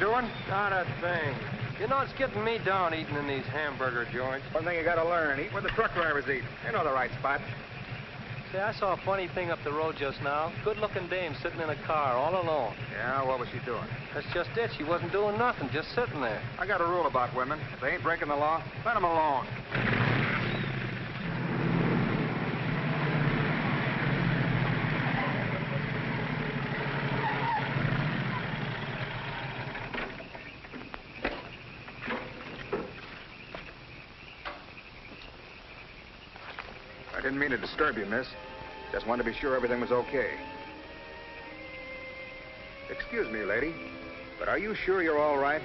doing? Not a thing. You know, it's getting me down eating in these hamburger joints. One thing you gotta learn, eat where the truck drivers eat. You know the right spot. Say, I saw a funny thing up the road just now. Good-looking dame sitting in a car all alone. Yeah, what was she doing? That's just it. She wasn't doing nothing, just sitting there. I got a rule about women. If they ain't breaking the law, let them alone. I didn't mean to disturb you, miss. Just wanted to be sure everything was okay. Excuse me, lady, but are you sure you're all right?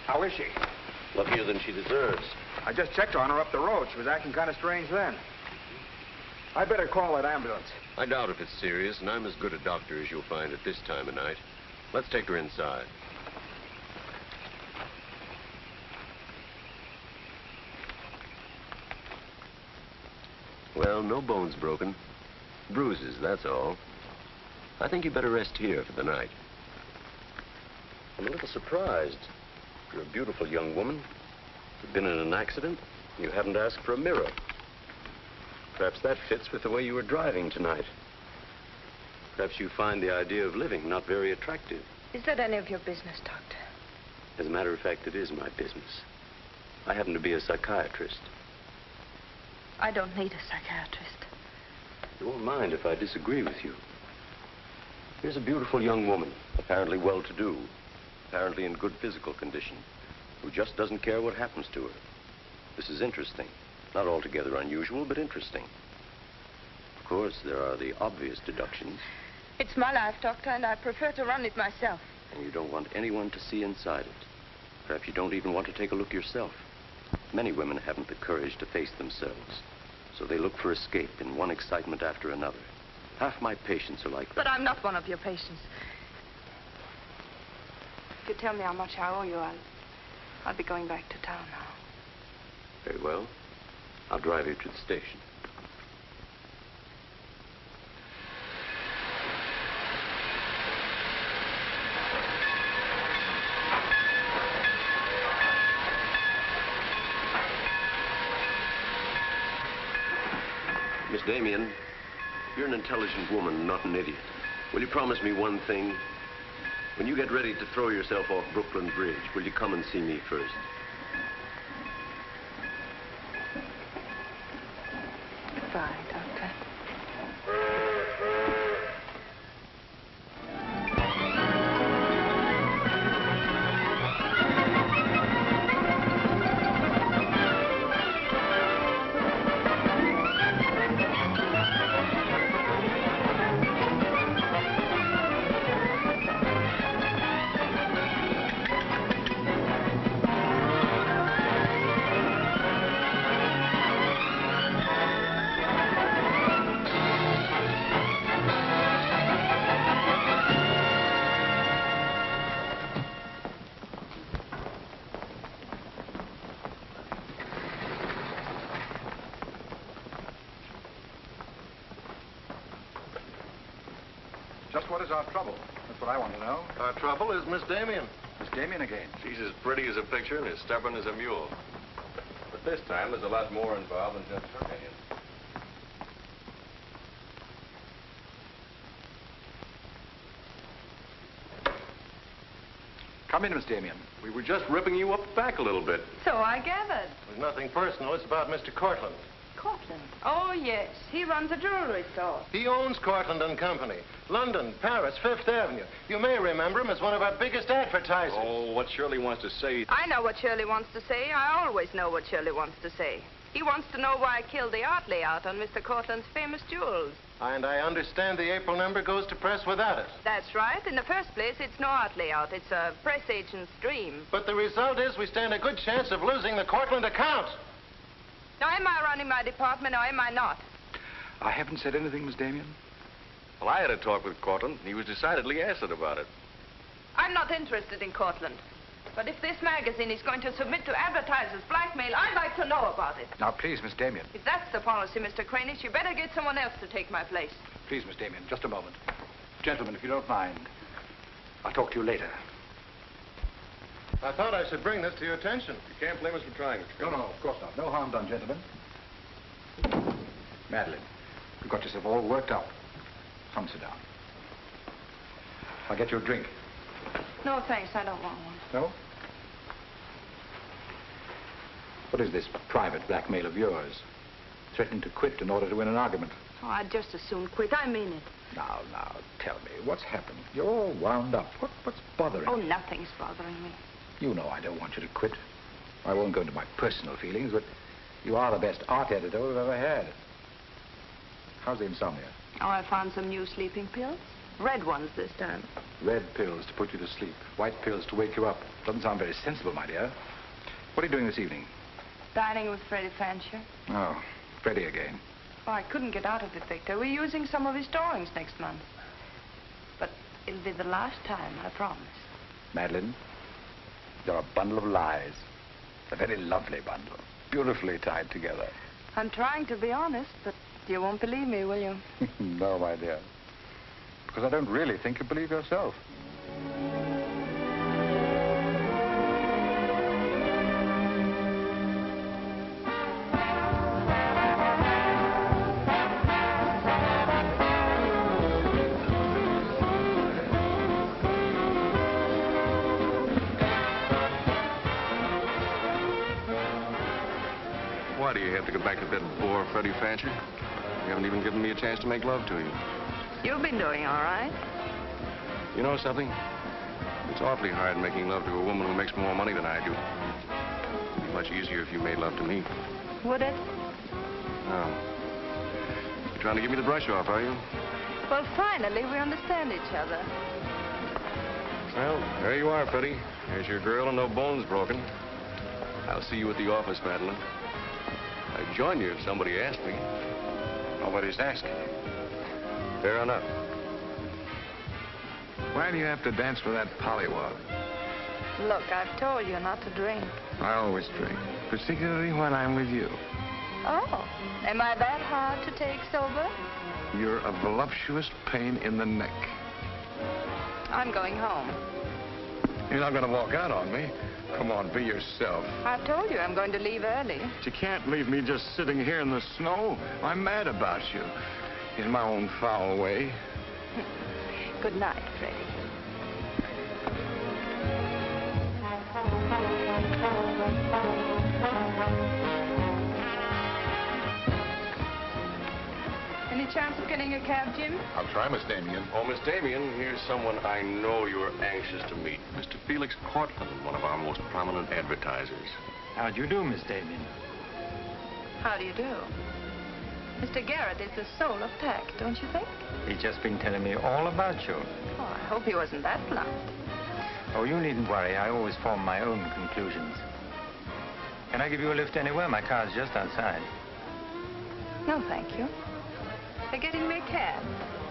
How is she? Luckier than she deserves. I just checked on her up the road. She was acting kind of strange then. I'd better call that ambulance. I doubt if it's serious, and I'm as good a doctor as you'll find at this time of night. Let's take her inside. Well, no bones broken. Bruises, that's all. I think you better rest here for the night. I'm a little surprised. You're a beautiful young woman. You've been in an accident. You haven't asked for a mirror. Perhaps that fits with the way you were driving tonight. Perhaps you find the idea of living not very attractive. Is that any of your business, Doctor? As a matter of fact, it is my business. I happen to be a psychiatrist. I don't need a psychiatrist. You won't mind if I disagree with you. Here's a beautiful young woman, apparently well-to-do, apparently in good physical condition, who just doesn't care what happens to her. This is interesting. Not altogether unusual, but interesting. Of course, there are the obvious deductions. It's my life, Doctor, and I prefer to run it myself. And you don't want anyone to see inside it. Perhaps you don't even want to take a look yourself. Many women haven't the courage to face themselves, so they look for escape in one excitement after another. Half my patients are like that. But I'm not one of your patients. If you tell me how much I owe you, I'll be going back to town now. Very well. I'll drive you to the station. Miss Damien, you're an intelligent woman, not an idiot. Will you promise me one thing? When you get ready to throw yourself off Brooklyn Bridge, will you come and see me first? Goodbye, Doctor. Just what is our trouble? That's what I want to know. Our trouble is Miss Damien. Miss Damien again. She's as pretty as a picture and as stubborn as a mule. But this time, there's a lot more involved than just her opinion. Come in, Miss Damien. We were just ripping you up back a little bit. So I gathered. There's nothing personal. It's about Mr. Cortland. Cortland. Oh, yes. He runs a jewelry store. He owns Cortland and Company. London, Paris, Fifth Avenue. You may remember him as one of our biggest advertisers. Oh, what Shirley wants to say. I know what Shirley wants to say. I always know what Shirley wants to say. He wants to know why I killed the art layout on Mr. Cortland's famous jewels. And I understand the April number goes to press without it. That's right. In the first place, it's no art layout. It's a press agent's dream. But the result is we stand a good chance of losing the Cortland account. Now, am I running my department or am I not? I haven't said anything, Miss Damien. Well, I had a talk with Cortland. He was decidedly acid about it. I'm not interested in Cortland. But if this magazine is going to submit to advertisers' blackmail, I'd like to know about it. Now, please, Miss Damien. If that's the policy, Mr. Cranish, you better get someone else to take my place. Please, Miss Damien, just a moment. Gentlemen, if you don't mind, I'll talk to you later. I thought I should bring this to your attention. You can't blame us for trying, Mr. No, of course not. No harm done, gentlemen. Madeline, you've got yourself all worked up. Come sit down. I'll get you a drink. No, thanks. I don't want one. No? What is this private blackmail of yours? Threatening to quit in order to win an argument. Oh, I'd just as soon quit. I mean it. Now, tell me, what's happened? You're all wound up. What's bothering Oh, you? nothing's bothering me. You know I don't want you to quit. I won't go into my personal feelings, but you are the best art editor we've ever had. How's the insomnia? Oh, I found some new sleeping pills. Red ones this time. Red pills to put you to sleep. White pills to wake you up. Doesn't sound very sensible, my dear. What are you doing this evening? Dining with Freddie Fancher. Oh, Freddie again. Oh, I couldn't get out of it, Victor. We're using some of his drawings next month. But it'll be the last time, I promise. Madeline, you're a bundle of lies. A very lovely bundle. Beautifully tied together. I'm trying to be honest, but you won't believe me, will you? No, my dear. Because I don't really think you believe yourself. Why do you have to go back to that bore, Freddie Fancher? You haven't even given me a chance to make love to you. You've been doing all right. You know something? It's awfully hard making love to a woman who makes more money than I do. It'd be much easier if you made love to me. Would it? Oh. You're trying to give me the brush off, are you? Well, finally, we understand each other. Well, there you are, Freddie. There's your girl and no bones broken. I'll see you at the office, Madeline. I'd join you if somebody asked me. Nobody's asking. Fair enough. Why do you have to dance with that pollywog? Look, I've told you not to drink. I always drink, particularly when I'm with you. Oh, am I that hard to take sober? You're a voluptuous pain in the neck. I'm going home. You're not going to walk out on me. Come on, be yourself. I've told you I'm going to leave early. But you can't leave me just sitting here in the snow. I'm mad about you. In my own foul way. Good night, Freddie. Any chance of getting a cab, Jim? I'll try, Miss Damien. Oh, Miss Damien, here's someone I know you're anxious to meet. Mr. Felix Cortland, one of our most prominent advertisers. How do you do, Miss Damien? How do you do? Mr. Garrett is the soul of tact, don't you think? He's just been telling me all about you. Oh, I hope he wasn't that blunt. Oh, you needn't worry. I always form my own conclusions. Can I give you a lift anywhere? My car's just outside. No, thank you. They're getting me a cab.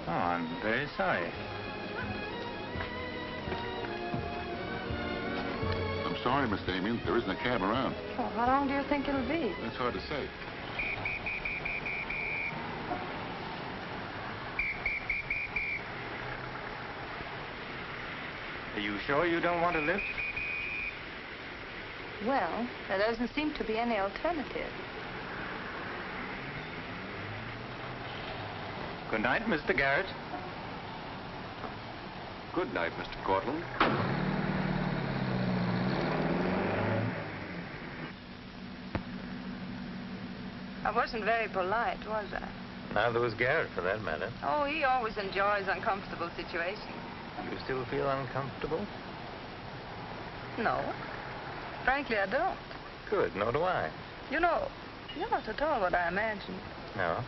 Oh, I'm very sorry. I'm sorry, Miss Damien. There isn't a cab around. Oh, how long do you think it'll be? That's hard to say. Are you sure you don't want a lift? Well, there doesn't seem to be any alternative. Good night, Mr. Garrett. Good night, Mr. Cortland. I wasn't very polite, was I? Neither was Garrett, for that matter. Oh, he always enjoys uncomfortable situations. You still feel uncomfortable? No. Frankly, I don't. Good, nor do I. You know, you're not at all what I imagined. No?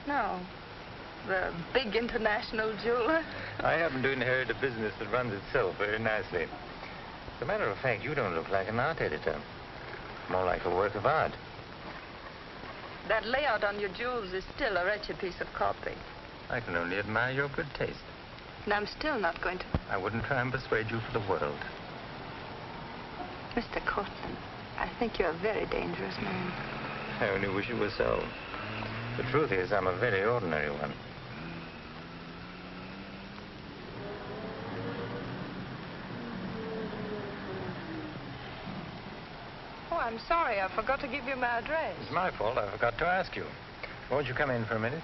No. The big international jeweler. I happen to inherit a business that runs itself very nicely. As a matter of fact, you don't look like an art editor. More like a work of art. That layout on your jewels is still a wretched piece of copy. I can only admire your good taste. And I'm still not going to... I wouldn't try and persuade you for the world. Mr. Cortland, I think you're a very dangerous man. I only wish it were so. The truth is, I'm a very ordinary one. Oh, I'm sorry. I forgot to give you my address. It's my fault. I forgot to ask you. Won't you come in for a minute?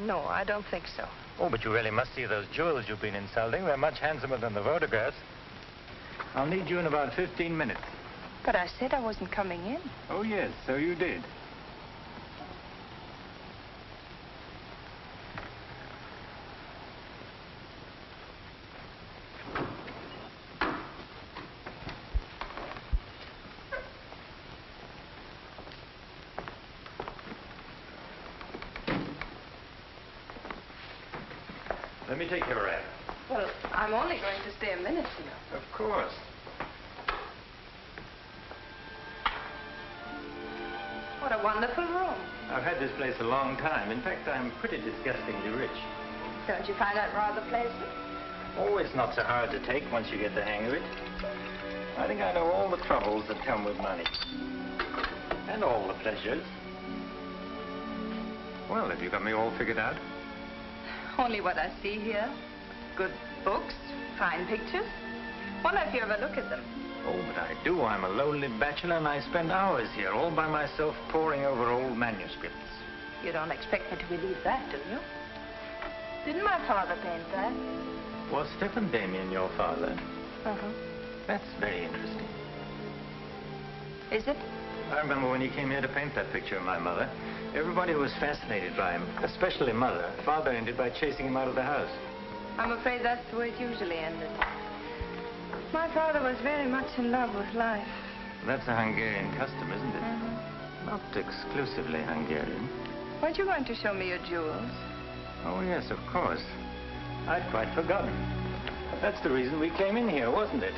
No, I don't think so. Oh, but you really must see those jewels you've been insulting. They're much handsomer than the photographs. I'll need you in about 15 minutes. But I said I wasn't coming in. Oh, yes, so you did. Let me take your wrap. Well, I'm only going to stay a minute, you know. Of course. What a wonderful room. I've had this place a long time. In fact, I'm pretty disgustingly rich. Don't you find that rather pleasant? Oh, it's not so hard to take once you get the hang of it. I think I know all the troubles that come with money. And all the pleasures. Well, have you got me all figured out? Only what I see here. Good books, fine pictures. Wonder if you ever look at them. Oh, but I do. I'm a lonely bachelor, and I spend hours here all by myself poring over old manuscripts. You don't expect me to believe that, do you? Didn't my father paint that? Was Stephen Damien your father? Uh-huh. That's very interesting. Is it? I remember when he came here to paint that picture of my mother. Everybody was fascinated by him, especially Mother. Father ended by chasing him out of the house. I'm afraid that's the way it usually ended. My father was very much in love with life. That's a Hungarian custom, isn't it? Not exclusively Hungarian. Weren't you going to show me your jewels? Oh, yes, of course. I'd quite forgotten. That's the reason we came in here, wasn't it?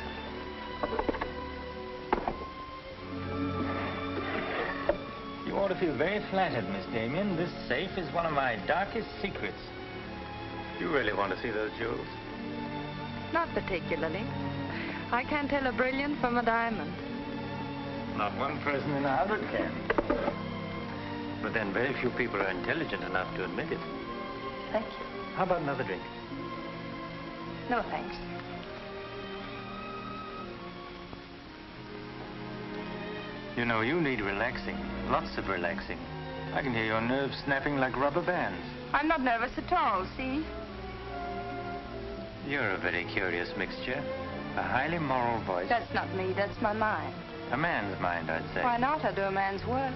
You ought to feel very flattered, Miss Damien. This safe is one of my darkest secrets. You really want to see those jewels? Not particularly. I can't tell a brilliant from a diamond. Not one person in 100 can. But then very few people are intelligent enough to admit it. Thank you. How about another drink? No, thanks. You know, you need relaxing. Lots of relaxing. I can hear your nerves snapping like rubber bands. I'm not nervous at all, see? You're a very curious mixture. A highly moral voice. That's not me, that's my mind. A man's mind, I'd say. Why not? I do a man's work.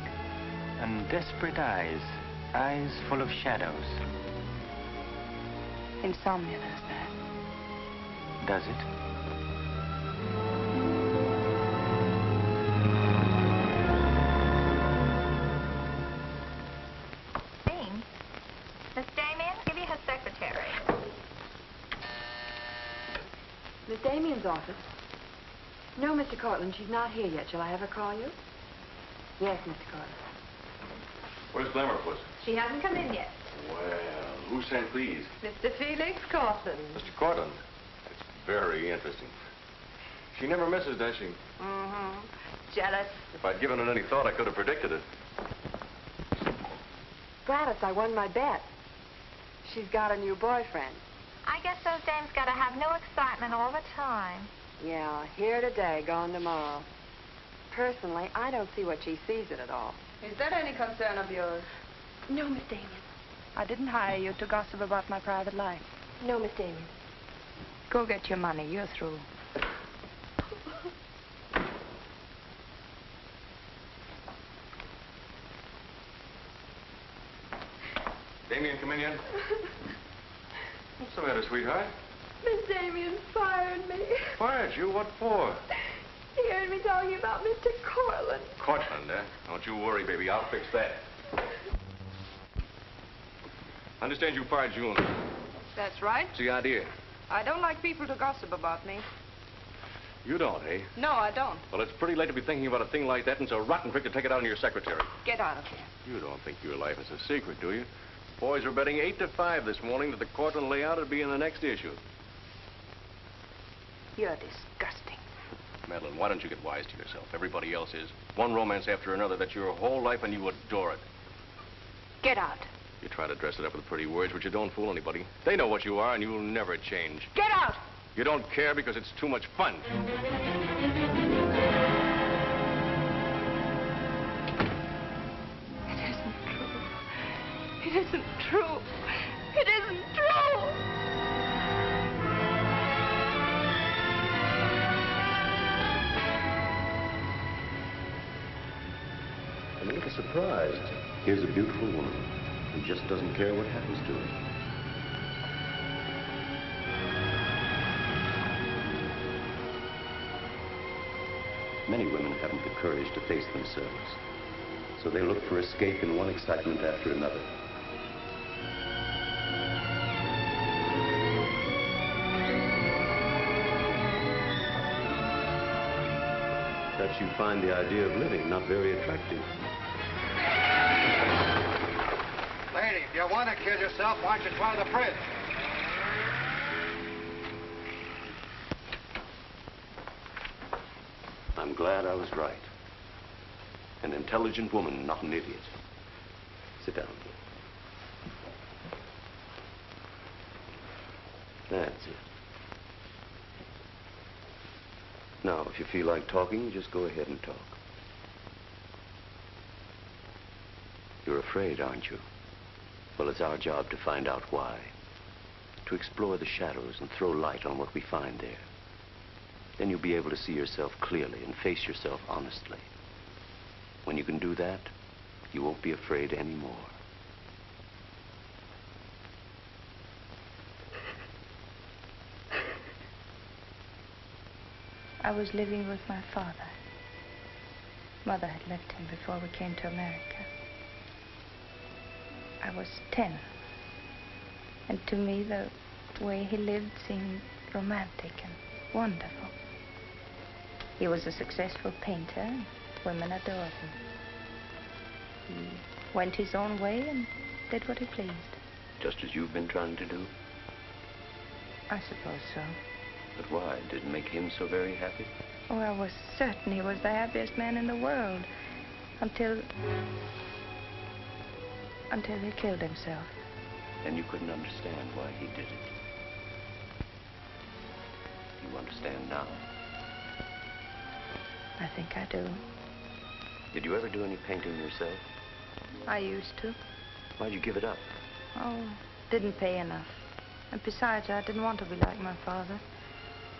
And desperate eyes. Eyes full of shadows. Insomnia does that. Does it? Dean? Miss Damien, give you her secretary. Miss Damien's office? No, Mr. Cortland, she's not here yet. Shall I have her call you? Yes, Mr. Cortland. Where's Glamorpuss? She hasn't come in yet. Well, who's saying please? Mr. Felix Cortland. Mr. Cortland. It's very interesting. She never misses, does she? Mm-hmm. Jealous. If I'd given it any thought, I could have predicted it. Gladys, I won my bet. She's got a new boyfriend. I guess those dames gotta have no excitement all the time. Yeah, here today, gone tomorrow. Personally, I don't see what she sees in it all. Is that any concern of yours? No, Miss Damien. I didn't hire you to gossip about my private life. No, Miss Damien. Go get your money. You're through. Damien, come in yet? What's the matter, sweetheart? Miss Damien fired me. Fired you? What for? He heard me talking about Mr. Cortland. Cortland, eh? Don't you worry, baby. I'll fix that. I understand you fired June. That's right. What's the idea? I don't like people to gossip about me. You don't, eh? No, I don't. Well, it's pretty late to be thinking about a thing like that, and it's a rotten trick to take it out on your secretary. Get out of here. You don't think your life is a secret, do you? Boys were betting 8-5 this morning that the Cortland layout would be in the next issue. You're disgusting. Madeline, why don't you get wise to yourself? Everybody else is. One romance after another. That's your whole life, and you adore it. Get out. You try to dress it up with pretty words, but you don't fool anybody. They know what you are, and you'll never change. Get out! You don't care because it's too much fun. It isn't true. It isn't true. It isn't true! I'm a little surprised. Here's a beautiful woman who just doesn't care what happens to her. Many women haven't the courage to face themselves, so they look for escape in one excitement after another. Perhaps you find the idea of living not very attractive. Lady, if you want to kill yourself, why don't you try the fridge? I'm glad I was right. An intelligent woman, not an idiot. Sit down. That's it. Now, if you feel like talking, just go ahead and talk. You're afraid, aren't you? Well, it's our job to find out why. To explore the shadows and throw light on what we find there. Then you'll be able to see yourself clearly and face yourself honestly. When you can do that, you won't be afraid anymore. I was living with my father. Mother had left him before we came to America. I was 10. And to me, the way he lived seemed romantic and wonderful. He was a successful painter, and women adored him. He went his own way and did what he pleased. Just as you've been trying to do? I suppose so. But why? Did it make him so very happy? Oh, I was certain he was the happiest man in the world. Until he killed himself. And you couldn't understand why he did it. You understand now? I think I do. Did you ever do any painting yourself? I used to. Why'd you give it up? Oh, didn't pay enough. And besides, I didn't want to be like my father.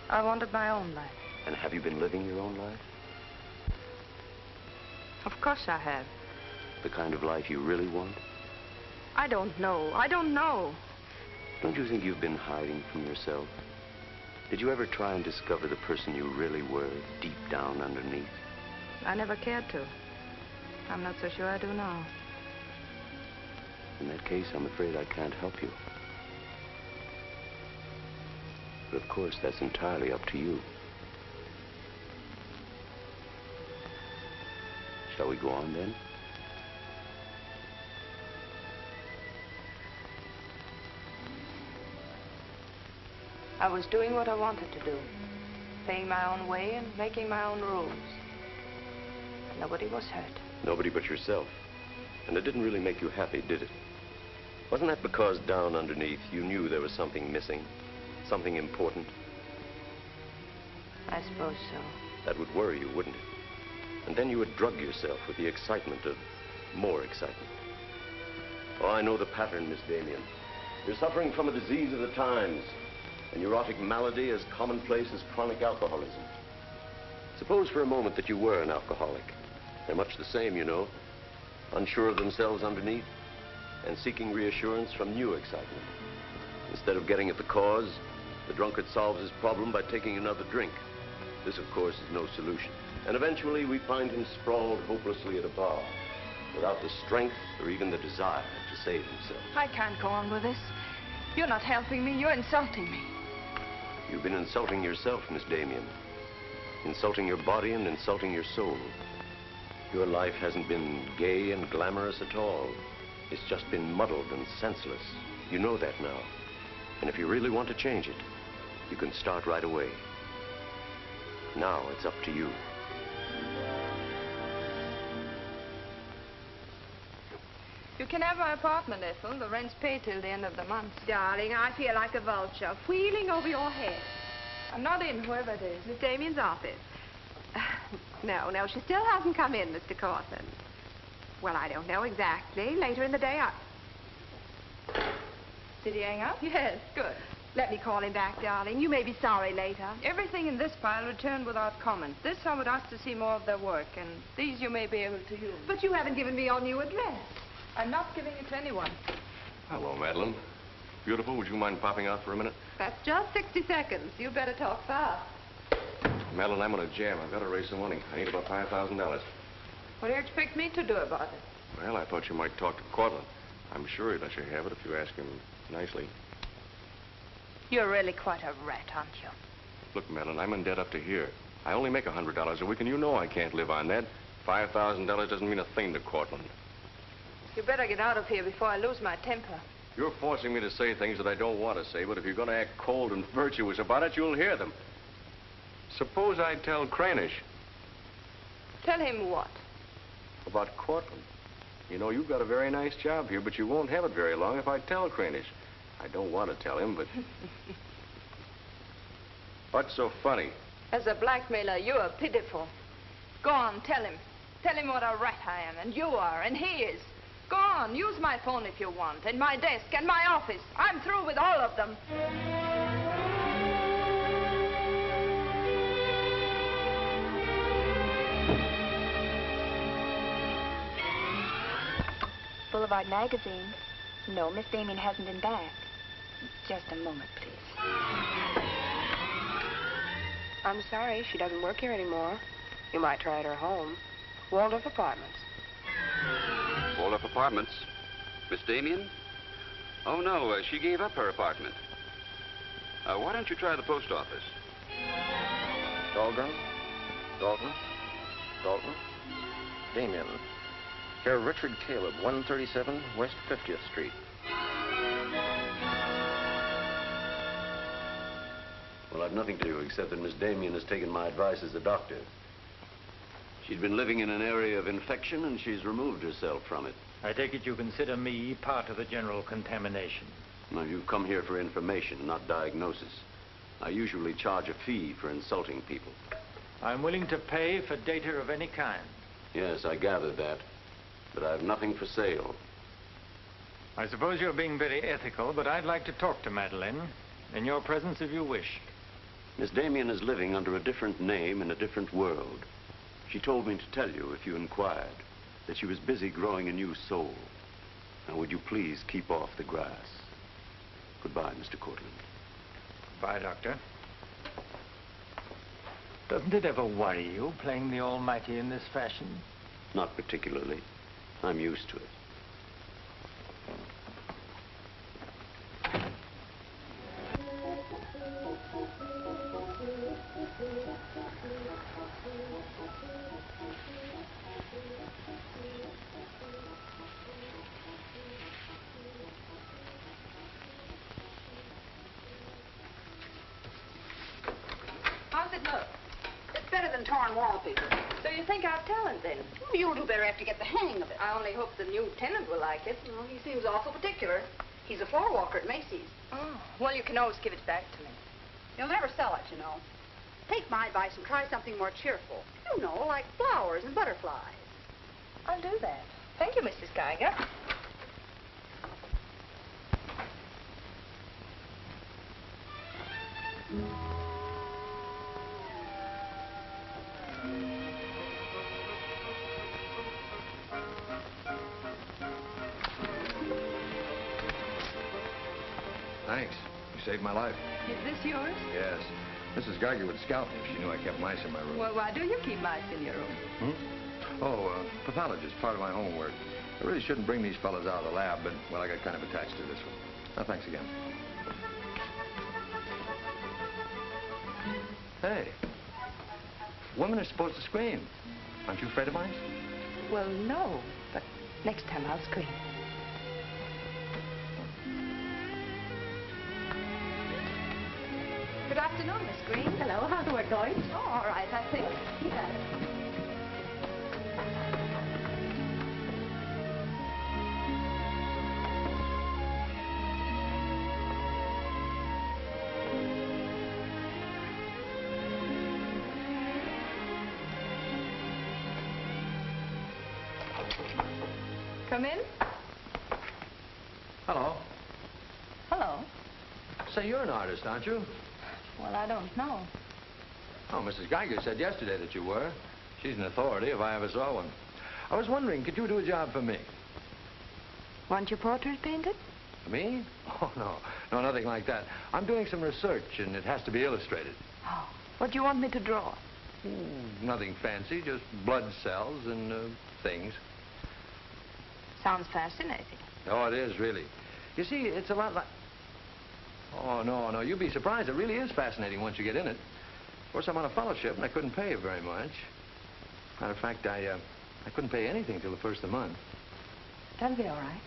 I wanted my own life. And have you been living your own life? Of course I have. The kind of life you really want? I don't know. I don't know. Don't you think you've been hiding from yourself? Did you ever try and discover the person you really were, deep down underneath? I never cared to. I'm not so sure I do now. In that case, I'm afraid I can't help you. But of course, that's entirely up to you. Shall we go on then? I was doing what I wanted to do. Paying my own way and making my own rules. Nobody was hurt. Nobody but yourself. And it didn't really make you happy, did it? Wasn't that because down underneath you knew there was something missing? Something important? I suppose so. That would worry you, wouldn't it? And then you would drug yourself with the excitement of more excitement. Oh, I know the pattern, Miss Damien. You're suffering from a disease of the times. A neurotic malady as commonplace as chronic alcoholism. Suppose for a moment that you were an alcoholic. They're much the same, you know. Unsure of themselves underneath. and seeking reassurance from new excitement. Instead of getting at the cause, the drunkard solves his problem by taking another drink. This, of course, is no solution. And eventually, we find him sprawled hopelessly at a bar, without the strength or even the desire to save himself. I can't go on with this. You're not helping me. You're insulting me. You've been insulting yourself, Miss Damien. Insulting your body and insulting your soul. Your life hasn't been gay and glamorous at all. It's just been muddled and senseless. You know that now. And if you really want to change it, you can start right away. Now it's up to you. You can have my apartment, Ethel. The rent's paid till the end of the month. Darling, I feel like a vulture, wheeling over your head. I'm not in, whoever it is. Miss Damien's office. No, she still hasn't come in, Mr. Corson. Well, I don't know exactly. Later in the day, Did he hang up? Yes. Good. Let me call him back, darling. You may be sorry later. Everything in this file returned without comment. This I would ask to see more of their work, and these you may be able to use. But you haven't given me your new address. I'm not giving it to anyone. Hello, Madeline. Beautiful, would you mind popping out for a minute? That's just 60 seconds. You better talk fast. Madeline, I'm on a jam. I've got to raise some money. I need about $5,000. What do you expect me to do about it? Well, I thought you might talk to Cortland. I'm sure he'd let you have it if you ask him nicely. You're really quite a rat, aren't you? Look, Madeline, I'm in debt up to here. I only make $100 a week, and you know I can't live on that. $5,000 doesn't mean a thing to Cortland. You better get out of here before I lose my temper. You're forcing me to say things that I don't want to say, but if you're going to act cold and virtuous about it, you'll hear them. Suppose I tell Cranish. Tell him what? About Cortland. You know, you've got a very nice job here, but you won't have it very long if I tell Cranish. I don't want to tell him, but... What's so funny? As a blackmailer, you are pitiful. Go on, tell him. Tell him what a rat I am, and you are, and he is. Go on, use my phone if you want, and my desk, and my office. I'm through with all of them. Boulevard Magazine. No, Miss Damien hasn't been back. Just a moment, please. I'm sorry, she doesn't work here anymore. You might try at her home. Waldorf Apartments. Waldorf Apartments? Miss Damien? Oh, no, she gave up her apartment. Why don't you try the post office? Dahlgren? Dalton? Dalton? Damien. Herr Richard Caleb, 137 West 50th Street. Well, I've nothing to do except that Miss Damien has taken my advice as a doctor. She'd been living in an area of infection, and she's removed herself from it. I take it you consider me part of the general contamination. Now, you've come here for information, not diagnosis. I usually charge a fee for insulting people. I'm willing to pay for data of any kind. Yes, I gathered that. But I have nothing for sale. I suppose you're being very ethical, but I'd like to talk to Madeline. In your presence, if you wish. Miss Damien is living under a different name in a different world. She told me to tell you, if you inquired, that she was busy growing a new soul. Now, would you please keep off the grass? Goodbye, Mr. Cortland. Goodbye, Doctor. Doesn't it ever worry you, playing the almighty in this fashion? Not particularly. I'm used to it. How's it look? It's better than torn wallpaper. So you think I've talent, then? You'll do better after you get the hang of it. I only hope the new tenant will like it. Well, he seems awful particular. He's a floor walker at Macy's. Oh, well, you can always give it back to me. He'll never sell it, you know. Take my advice and try something more cheerful. You know, like flowers and butterflies. I'll do that. Thank you, Mrs. Geiger. saved my life. Is this yours? Yes. Mrs. Geiger would scalp me if she knew I kept mice in my room. Well, why do you keep mice in your room? Pathologist, part of my homework. I really shouldn't bring these fellas out of the lab, but, well, I got kind of attached to this one. Thanks again. Hey, women are supposed to scream. Aren't you afraid of mice? Well, no, but next time I'll scream. Good afternoon, Miss Green. Hello, how's the work going? Oh, all right, I think. Yes. Come in. Hello. Hello. Say, you're an artist, aren't you? Well, I don't know. Oh, Mrs. Geiger said yesterday that you were. She's an authority if I ever saw one. I was wondering, could you do a job for me? Want your portrait painted? Me? Oh, no. No, nothing like that. I'm doing some research, and it has to be illustrated. Oh, what do you want me to draw? Nothing fancy, just blood cells and things. Sounds fascinating. Oh, it is, really. You see, it's a lot like... Oh, no, you'd be surprised. It really is fascinating once you get in it. Of course, I'm on a fellowship, and I couldn't pay you very much. Matter of fact, I couldn't pay anything till the first of the month. That'll be all right.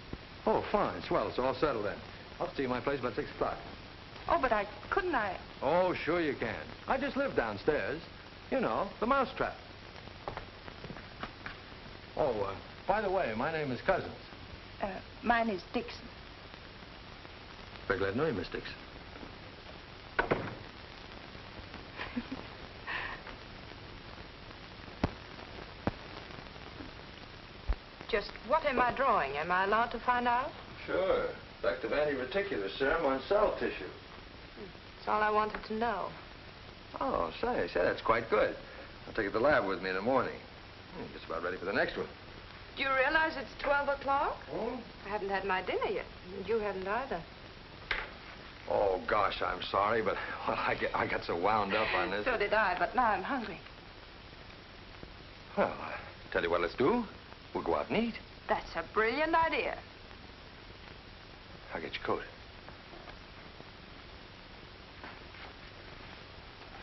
Oh, fine. Swell. It's all settled then. I'll see you at my place about 6 o'clock. Oh, but couldn't I? Oh, sure you can. I just live downstairs. You know, the mousetrap. Oh, by the way, my name is Cousins. Mine is Dixon. Very glad to know you, Miss Dixon. Just what am I drawing? Am I allowed to find out? Sure. Effective anti-reticular serum on cell tissue. That's all I wanted to know. Oh, say, that's quite good. I'll take it to the lab with me in the morning. Just about ready for the next one. Do you realize it's 12 o'clock? Oh? I haven't had my dinner yet, and you haven't either. Oh, gosh, I'm sorry, but well, I got so wound up on this. So did I, but now I'm hungry. Well, tell you what let's do. We'll go out and eat. That's a brilliant idea. I'll get your coat.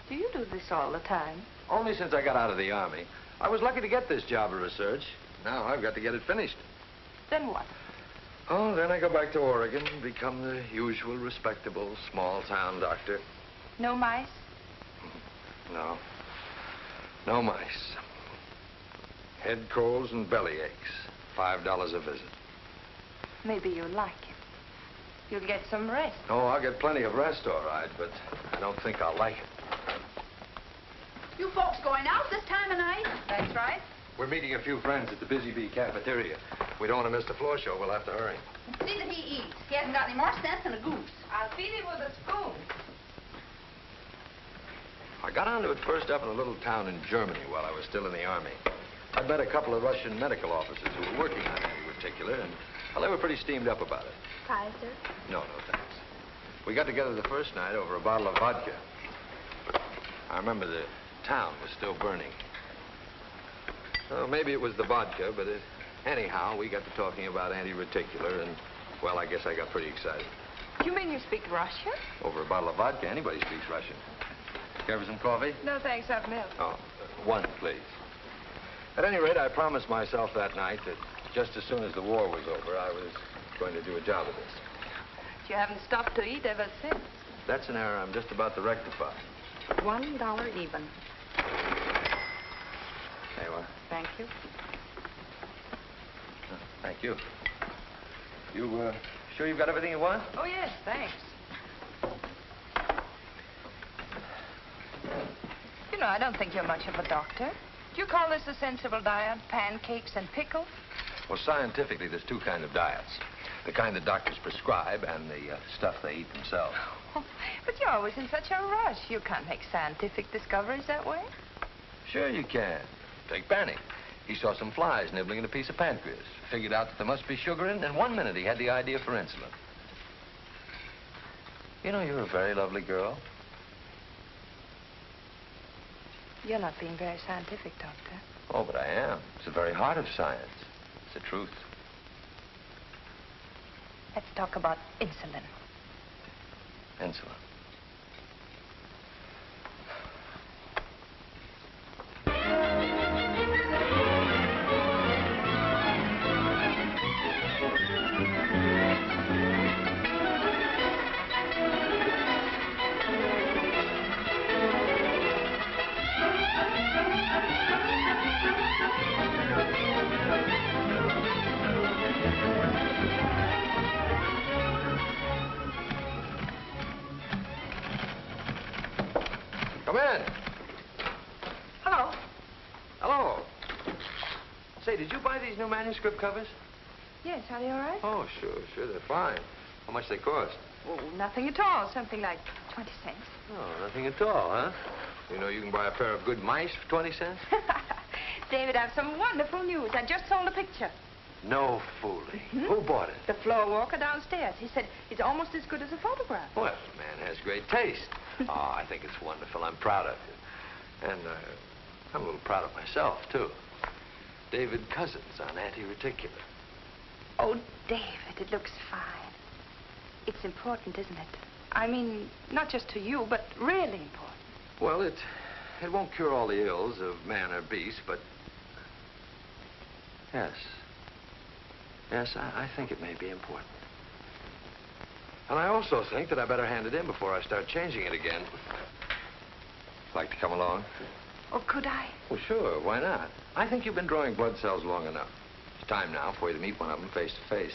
Do you do this all the time? Only since I got out of the Army. I was lucky to get this job of research. Now I've got to get it finished. Then what? Oh, then I go back to Oregon and become the usual respectable small-town doctor. No mice? No. No mice. Head colds and belly aches. $5 a visit. Maybe you'll like it. You'll get some rest. Oh, I'll get plenty of rest, all right, but I don't think I'll like it. You folks going out this time of night? That's right. We're meeting a few friends at the Busy Bee cafeteria. We don't want to miss the floor show. We'll have to hurry. See that he eats. He hasn't got any more sense than a goose. I'll feed him with a spoon. I got onto it first up in a little town in Germany while I was still in the Army. I met a couple of Russian medical officers who were working on anti-reticular, and, well, they were pretty steamed up about it. Pie, sir? No, thanks. We got together the first night over a bottle of vodka. I remember the town was still burning. Well, maybe it was the vodka, but anyhow, we got to talking about anti-reticular, and, well, I guess I got pretty excited. You mean you speak Russian? Over a bottle of vodka, anybody speaks Russian. Care for some coffee? No, thanks. I've milk. Oh, one, please. At any rate, I promised myself that night that just as soon as the war was over, I was going to do a job of this. You haven't stopped to eat ever since. That's an error I'm just about to rectify. $1 even. There you are. Thank you. Oh, thank you. You, sure you've got everything you want? Oh, yes, thanks. You know, I don't think you're much of a doctor. Do you call this a sensible diet? Pancakes and pickles? Well, scientifically, there's two kinds of diets. The kind that doctors prescribe and the stuff they eat themselves. But you're always in such a rush. You can't make scientific discoveries that way. Sure you can. Take Banning. He saw some flies nibbling at a piece of pancreas. Figured out that there must be sugar in it, and in 1 minute he had the idea for insulin. You know, you're a very lovely girl. You're not being very scientific, Doctor. Oh, but I am. It's the very heart of science. It's the truth. Let's talk about insulin. Insulin. Come in. Hello. Hello. Say, did you buy these new manuscript covers? Yes, are they all right? Oh, sure, they're fine. How much they cost? Oh, nothing at all. Something like 20 cents. Oh, nothing at all, huh? You know, you can buy a pair of good mice for 20 cents? David, I have some wonderful news. I just sold a picture. No fooling. Who bought it? The floor walker downstairs. He said it's almost as good as a photograph. Well, the man has great taste. Oh, I think it's wonderful. I'm proud of you. And I'm a little proud of myself, too. David Cousins on anti-reticular. Oh, David, it looks fine. It's important, isn't it? I mean, not just to you, but really important. Well, it won't cure all the ills of man or beast, but... Yes, I think it may be important. And I also think that I better hand it in before I start changing it again. Like to come along? Oh, could I? Well, sure, why not? I think you've been drawing blood cells long enough. It's time now for you to meet one of them face to face.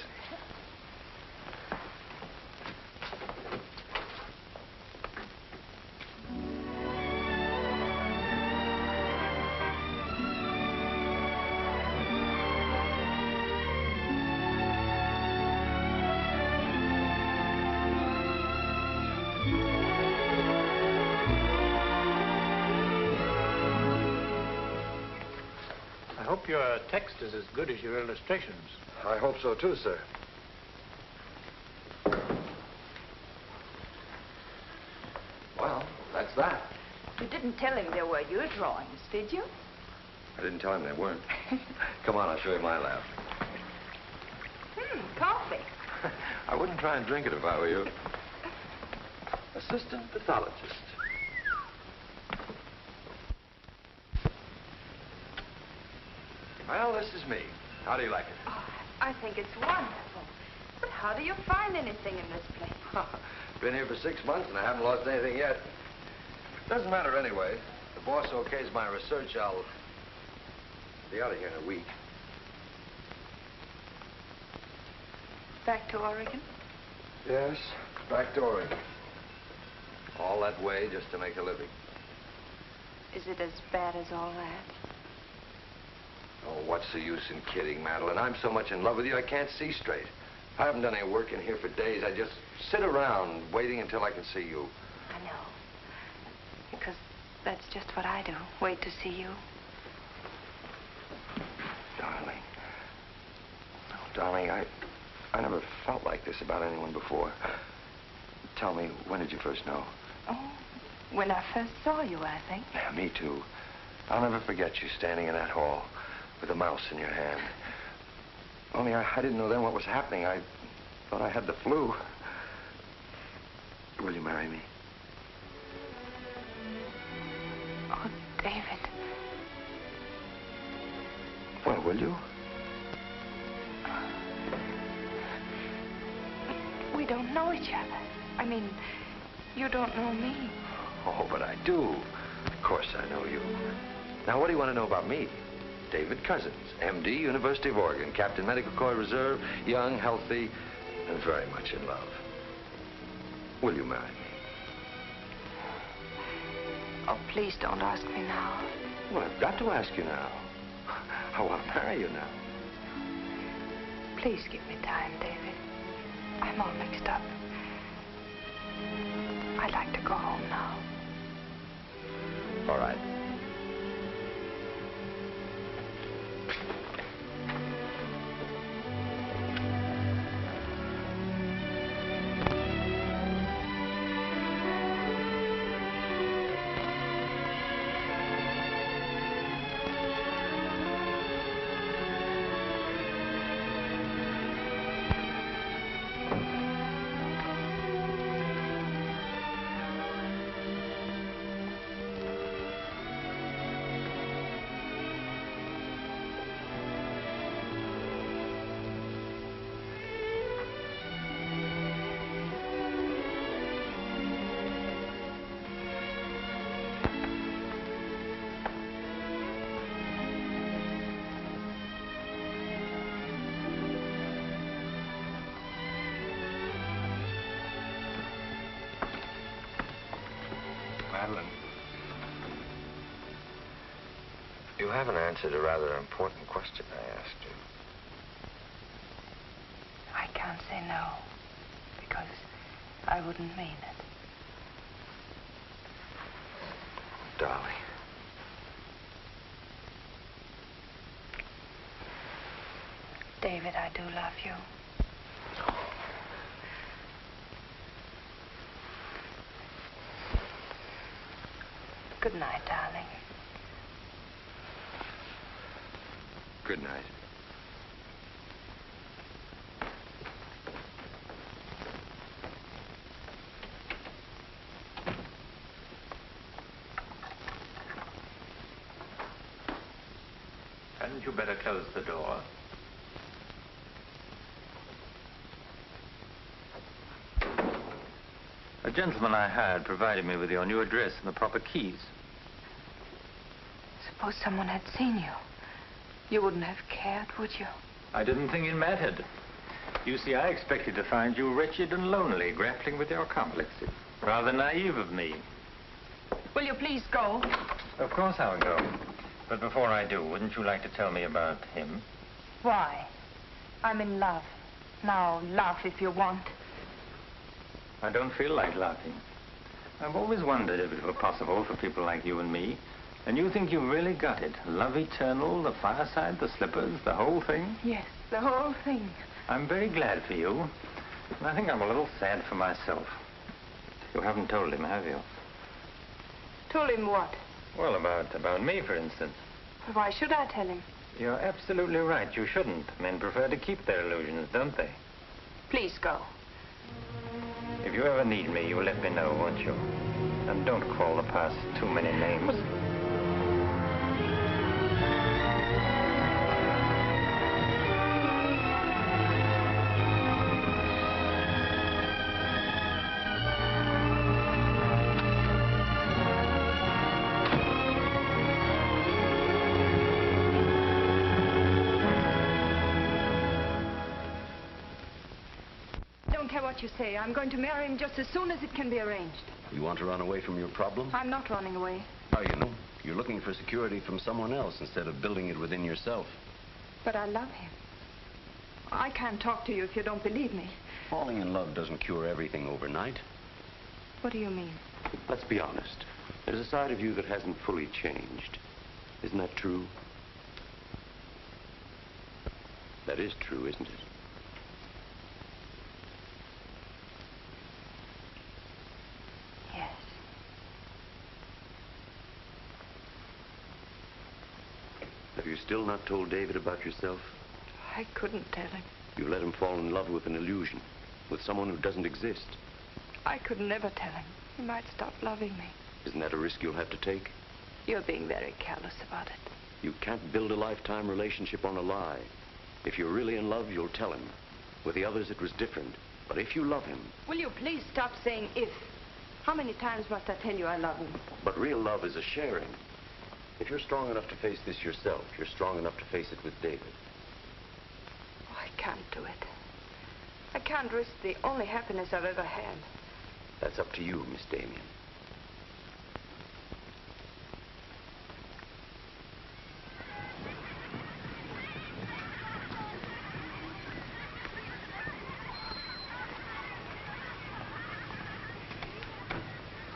I hope your text is as good as your illustrations. I hope so, too, sir. Well, that's that. You didn't tell him they were your drawings, did you? I didn't tell him they weren't. Come on, I'll show you my lab. Coffee. I wouldn't try and drink it if I were you. Assistant pathologist. Well, this is me. How do you like it? Oh, I think it's wonderful. But how do you find anything in this place? Been here for 6 months and I haven't lost anything yet. Doesn't matter anyway. If the boss okays my research, I'll be out of here in a week. Back to Oregon? Yes, back to Oregon. All that way just to make a living. Is it as bad as all that? Oh, what's the use in kidding, Madeline? I'm so much in love with you, I can't see straight. I haven't done any work in here for days. I just sit around waiting until I can see you. I know. Because that's just what I do. Wait to see you. Darling. Oh, darling, I never felt like this about anyone before. Tell me, when did you first know? Oh, when I first saw you, I think. Yeah, me too. I'll never forget you standing in that hall with a mouse in your hand. Only I didn't know then what was happening. I thought I had the flu. Will you marry me? Oh, David. Well, will you? We don't know each other. I mean, you don't know me. Oh, but I do. Of course I know you. Now, what do you want to know about me? David Cousins, M.D., University of Oregon, Captain Medical Corps Reserve, young, healthy, and very much in love. Will you marry me? Oh, please don't ask me now. Well, I've got to ask you now. I want to marry you now. Please give me time, David. I'm all mixed up. I'd like to go home now. All right. You haven't answered a rather important question I asked you. I can't say no, because I wouldn't mean it. Darling. David, I do love you. Good night, darling. Good night. Hadn't you better close the door? A gentleman I hired provided me with your new address and the proper keys. Suppose someone had seen you. You wouldn't have cared, would you? I didn't think it mattered. You see, I expected to find you wretched and lonely, grappling with your complexes. Rather naive of me. Will you please go? Of course I'll go. But before I do, wouldn't you like to tell me about him? Why? I'm in love. Now, laugh if you want. I don't feel like laughing. I've always wondered if it were possible for people like you and me. And you think you've really got it? Love eternal, the fireside, the slippers, the whole thing? Yes, the whole thing. I'm very glad for you. And I think I'm a little sad for myself. You haven't told him, have you? Told him what? Well, about me, for instance. Why should I tell him? You're absolutely right. You shouldn't. Men prefer to keep their illusions, don't they? Please go. If you ever need me, you'll let me know, won't you? And don't call the past too many names. What you say. I'm going to marry him just as soon as it can be arranged. You want to run away from your problem? I'm not running away. How you know? You're looking for security from someone else instead of building it within yourself. But I love him. I can't talk to you if you don't believe me. Falling in love doesn't cure everything overnight. What do you mean? Let's be honest. There's a side of you that hasn't fully changed. Isn't that true? That is true, isn't it? Yes. Have you still not told David about yourself? I couldn't tell him. You let him fall in love with an illusion, with someone who doesn't exist. I could never tell him. He might stop loving me. Isn't that a risk you'll have to take? You're being very careless about it. You can't build a lifetime relationship on a lie. If you're really in love, you'll tell him. With the others, it was different. But if you love him... Will you please stop saying if? How many times must I tell you I love him? But real love is a sharing. If you're strong enough to face this yourself, you're strong enough to face it with David. Oh, I can't do it. I can't risk the only happiness I've ever had. That's up to you, Miss Damien.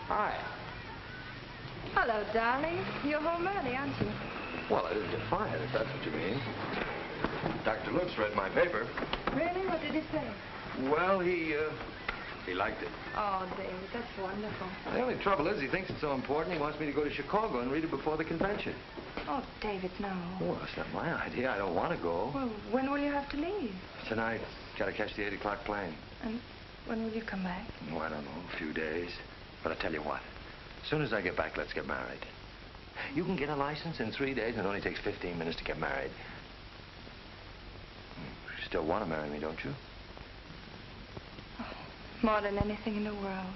Hi. Hello, darling. You're home early, aren't you? Well, I didn't get fired, if that's what you mean. Dr. Lutz read my paper. Really? What did he say? Well, he liked it. Oh, David, that's wonderful. The only trouble is he thinks it's so important he wants me to go to Chicago and read it before the convention. Oh, David, no. Well, that's not my idea. I don't want to go. Well, when will you have to leave? Tonight. Got to catch the 8 o'clock plane. And when will you come back? Oh, I don't know. A few days. But I tell you what. As soon as I get back, let's get married. You can get a license in 3 days, and it only takes 15 minutes to get married. You still want to marry me, don't you? Oh, more than anything in the world.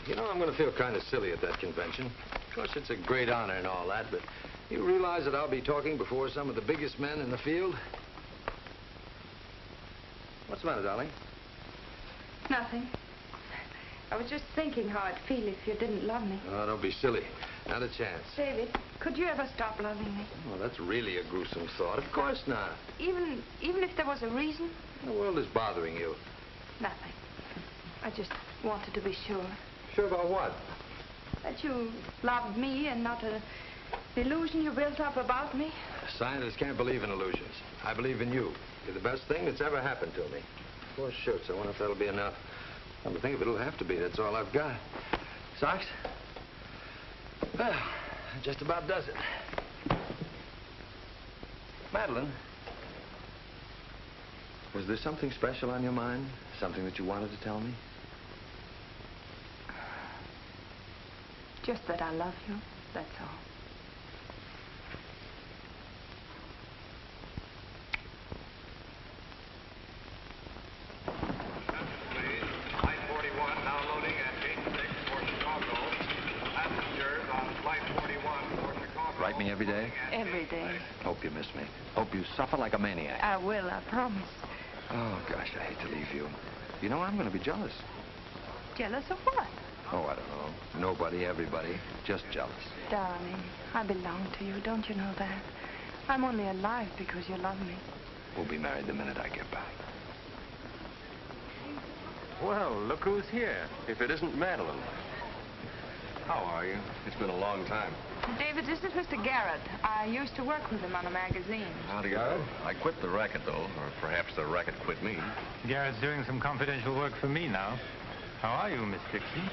You know, I'm going to feel kind of silly at that convention. Of course, it's a great honor and all that, but you realize that I'll be talking before some of the biggest men in the field? What's the matter, darling? Nothing. I was just thinking how I'd feel if you didn't love me. Oh, don't be silly. Not a chance. David, could you ever stop loving me? Oh, that's really a gruesome thought. Of course not. Even if there was a reason? The world is bothering you. Nothing. I just wanted to be sure. Sure about what? That you loved me and not an illusion you built up about me. Scientists can't believe in illusions. I believe in you. You're the best thing that's ever happened to me. 4 shirts. I wonder if that'll be enough. Come to think of it, it'll have to be. That's all I've got. Socks? Well, that just about does it. Madeline, was there something special on your mind? Something that you wanted to tell me? Just that I love you, that's all. Write me every day? Every day. Hope you miss me. Hope you suffer like a maniac. I will, I promise. Oh, gosh, I hate to leave you. You know, I'm going to be jealous. Jealous of what? Oh, I don't know. Nobody, everybody. Just jealous. Darling, I belong to you, don't you know that? I'm only alive because you love me. We'll be married the minute I get back. Well, look who's here. If it isn't Madeline. How are you? It's been a long time. David, this is Mr. Garrett. I used to work with him on a magazine. Howdy, Garrett. I quit the racket, though. Or perhaps the racket quit me. Garrett's doing some confidential work for me now. How are you, Miss Dixon?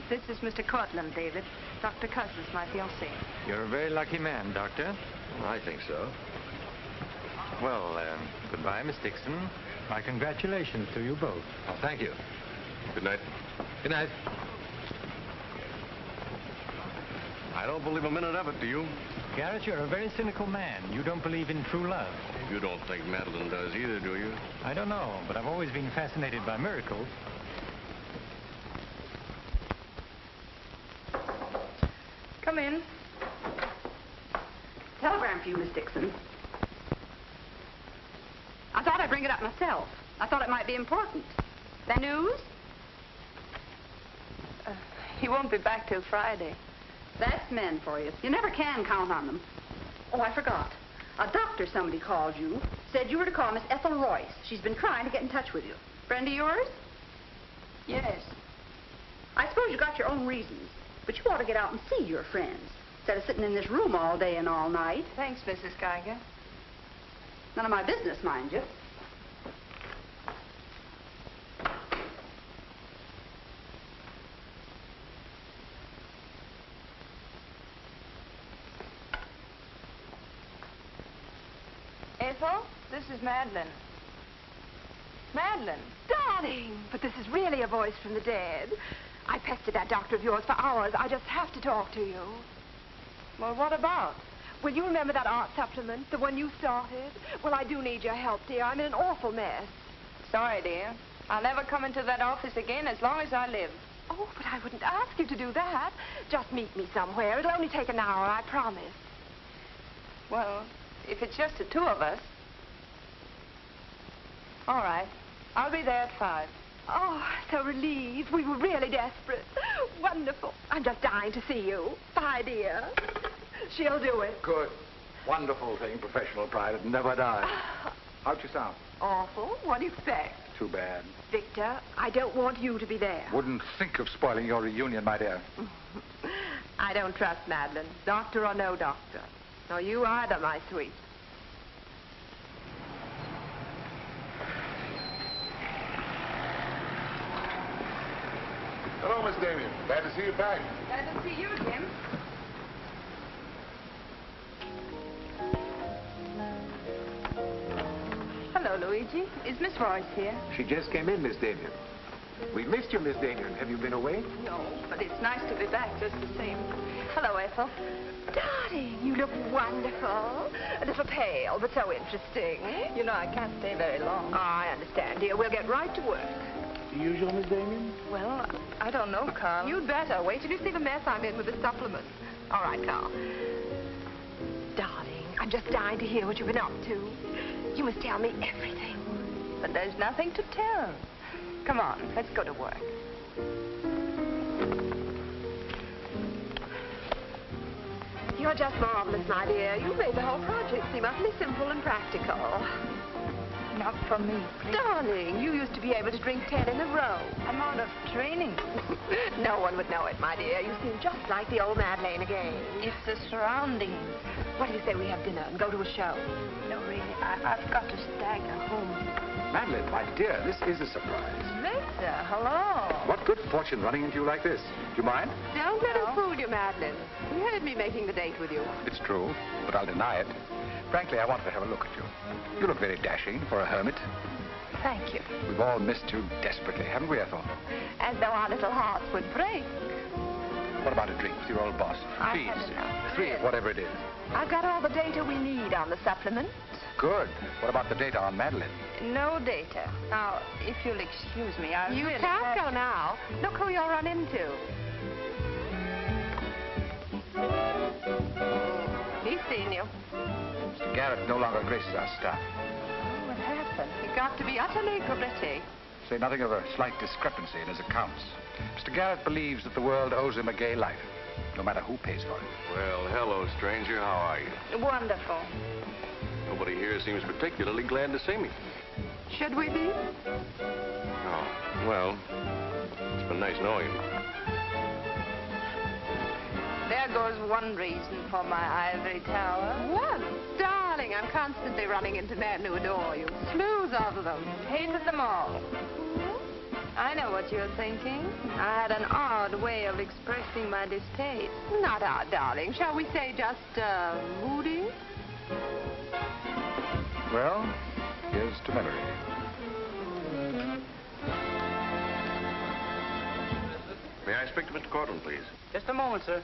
This is Mr. Cortland, David. Dr. Cousins, my fiancé. You're a very lucky man, Doctor. I think so. Well, goodbye, Miss Dixon. My congratulations to you both. Oh, thank you. Good night. Good night. I don't believe a minute of it, do you? Garrett, you're a very cynical man. You don't believe in true love. You don't think Madeline does either, do you? I don't know, but I've always been fascinated by miracles. Come in. Telegram for you, Miss Dixon. I thought I'd bring it up myself. I thought it might be important. The news? He won't be back till Friday. That's men for you. You never can count on them. Oh, I forgot. A doctor somebody called you, said you were to call Miss Ethel Royce. She's been trying to get in touch with you. Friend of yours? Yes. I suppose you got your own reasons, but you ought to get out and see your friends, instead of sitting in this room all day and all night. Thanks, Mrs. Geiger. None of my business, mind you. Ethel, this is Madeline. Madeline. Darling, but this is really a voice from the dead. I pestered that doctor of yours for hours. I just have to talk to you. Well, what about? Well, you remember that art supplement, the one you started? Well, I do need your help, dear. I'm in an awful mess. Sorry, dear. I'll never come into that office again as long as I live. Oh, but I wouldn't ask you to do that. Just meet me somewhere. It'll only take an hour, I promise. Well, if it's just the 2 of us. All right. I'll be there at 5. Oh, so relieved. We were really desperate. Wonderful. I'm just dying to see you. Bye, dear. She'll do it. Good. Wonderful thing, professional pride. It never dies. How'd you sound? Awful. What do you expect? Too bad. Victor, I don't want you to be there. Wouldn't think of spoiling your reunion, my dear. I don't trust Madeline, doctor or no doctor. Nor you either, my sweet. Hello, Miss Damien. Glad to see you back. Glad to see you, Jim. Hello, Luigi. Is Miss Royce here? She just came in, Miss Damien. We missed you, Miss Damien. Have you been away? No, but it's nice to be back just the same. Hello, Ethel. Darling, you look wonderful. A little pale, but so interesting. You know, I can't stay very long. Oh, I understand, dear. We'll get right to work. The usual, Miss Damien? Well, I don't know, Carl. You'd better. Wait till you see the mess I'm in with the supplement. All right, Carl. Darling, I'm just dying to hear what you've been up to. You must tell me everything. happened. There's nothing to tell. Come on, let's go to work. You're just marvelous, my dear. You made the whole project seem utterly simple and practical. Not for me, please. Darling, you used to be able to drink 10 in a row. I'm out of training. No one would know it, my dear. You seem just like the old Madeleine again. It's the surroundings. What do you say we have dinner and go to a show? No, really, I've got to stagger home. Madeline, my dear, this is a surprise. Victor, hello. What good fortune running into you like this? Do you mind? Don't let him fool you, Madeline. He heard me making the date with you. It's true, but I'll deny it. Frankly, I wanted to have a look at you. You look very dashing for a hermit. Thank you. We've all missed you desperately, haven't we, Ethel? As though our little hearts would break. What about a drink with your old boss? I've Please. had enough. 3, whatever it is. I've got all the data we need on the supplement. Good. What about the data on Madeline? No data. Now, if you'll excuse me, I You really can't have... go now. Look who you'll run into. He's seen you. Mr. Garrett no longer graces our staff. What happened? He got to be utterly gritty. Say nothing of a slight discrepancy in his accounts. Mr. Garrett believes that the world owes him a gay life, no matter who pays for it. Well, hello, stranger. How are you? Wonderful. Nobody here seems particularly glad to see me. Should we be? Oh, well, it's been nice knowing you. There goes one reason for my ivory tower. What? Darling, I'm constantly running into men who adore you. Slews of them. Hated them all. I know what you're thinking. I had an odd way of expressing my distaste. Not odd, darling. Shall we say just, moody? Well, here's to memory. May I speak to Mr. Cortland, please? Just a moment, sir.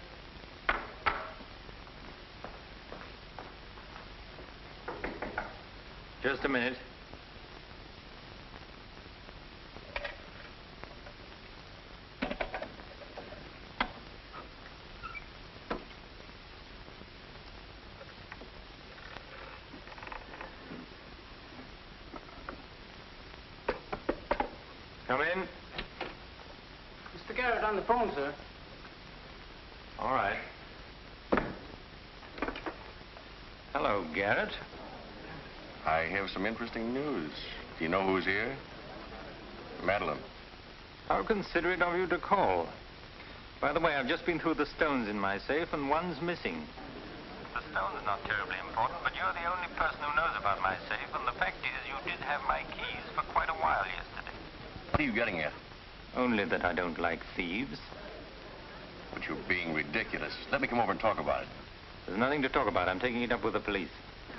Just a minute. Come in. Mr. Garrett on the phone, sir. All right. Hello, Garrett. I have some interesting news. Do you know who's here? Madeline. How considerate of you to call. By the way, I've just been through the stones in my safe, and one's missing. The stone's not terribly important, but you're the only person who knows about my safe, and the fact is you did have my keys for quite a while yesterday. What are you getting at? Only that I don't like thieves. But you're being ridiculous. Let me come over and talk about it. There's nothing to talk about. I'm taking it up with the police.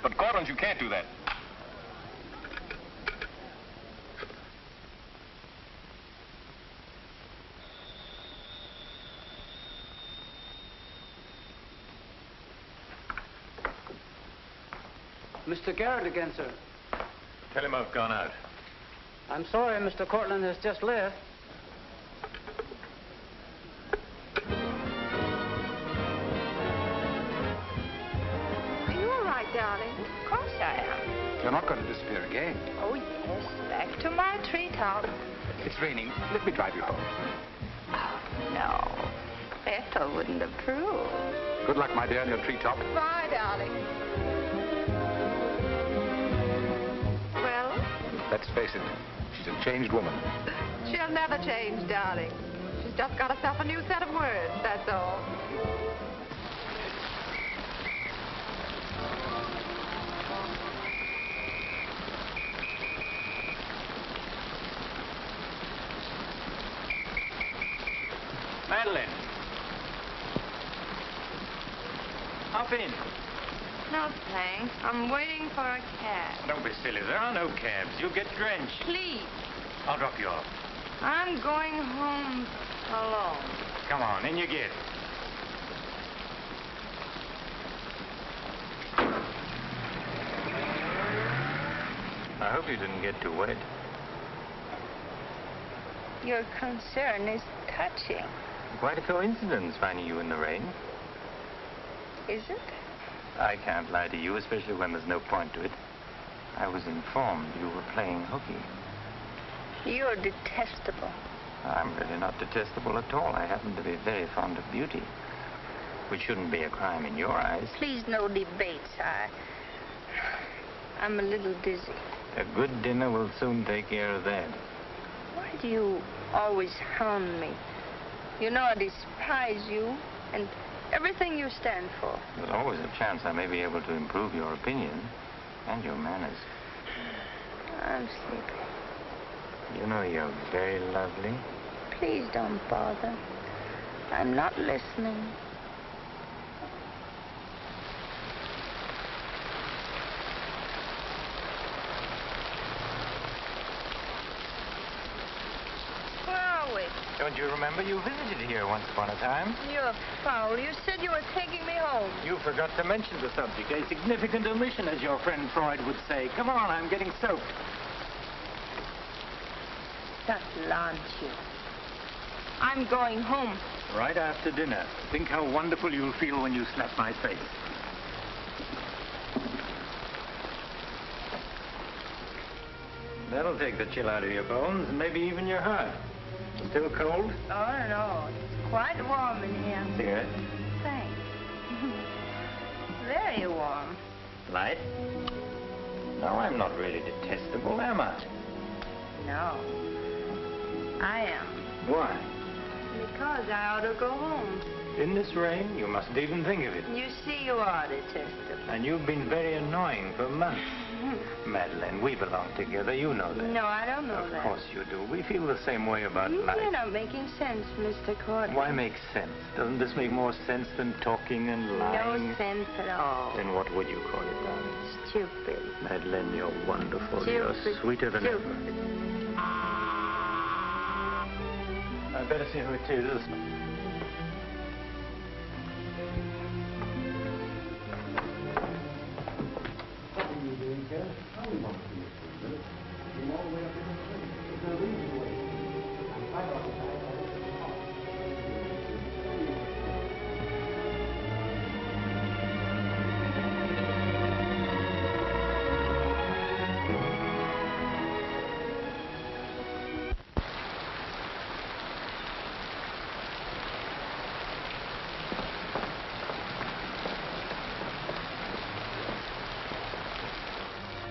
But, Cortland, you can't do that. Mr. Garrett again, sir. Tell him I've gone out. I'm sorry, Mr. Cortland has just left. Are you all right, darling? Of course I am. You're not going to disappear again. Oh, yes. Back to my treetop. It's raining. Let me drive you home. Oh, no. Ethel wouldn't approve. Good luck, my dear, on your treetop. Bye, darling. Well? Let's face it, she's a changed woman. She'll never change, darling. She's just got herself a new set of words, that's all. Madeline. Hop in. No, thanks. I'm waiting for a cab. Don't be silly. There are no cabs. You'll get drenched. Please. I'll drop you off. I'm going home alone. Come on, in you get. I hope you didn't get too wet. Your concern is touching. Quite a coincidence finding you in the rain. Is it? I can't lie to you, especially when there's no point to it. I was informed you were playing hooky. You're detestable. I'm really not detestable at all. I happen to be very fond of beauty, which shouldn't be a crime in your eyes. Please, no debates. I'm a little dizzy. A good dinner will soon take care of that. Why do you always hound me? You know I despise you and everything you stand for. There's always a chance I may be able to improve your opinion and your manners. I'm sleepy. You know you're very lovely. Please don't bother. I'm not listening. Where are we? Don't you remember you visited here once upon a time? You're foul. You said you were taking me home. You forgot to mention the subject. A significant omission, as your friend Freud would say. Come on, I'm getting soaked. That launch you. I'm going home. Right after dinner. Think how wonderful you'll feel when you slap my face. That'll take the chill out of your bones and maybe even your heart. Still cold? Oh, no. It's quite warm in here. Cigarette? Thanks. Very warm. Light? No, I'm not really detestable, am I? No. I am. Why? Because I ought to go home. In this rain, you mustn't even think of it. You see, you are detestable. And you've been very annoying for months. Madeleine, we belong together. You know that. No, I don't know that. Of course you do. We feel the same way about life. You're not making sense, Mr. Courtney. Why make sense? Doesn't this make more sense than talking and lying? No sense at all. Then what would you call it, darling? Stupid. Madeleine, you're wonderful. Stupid. You're sweeter than ever. I'd better see who it is.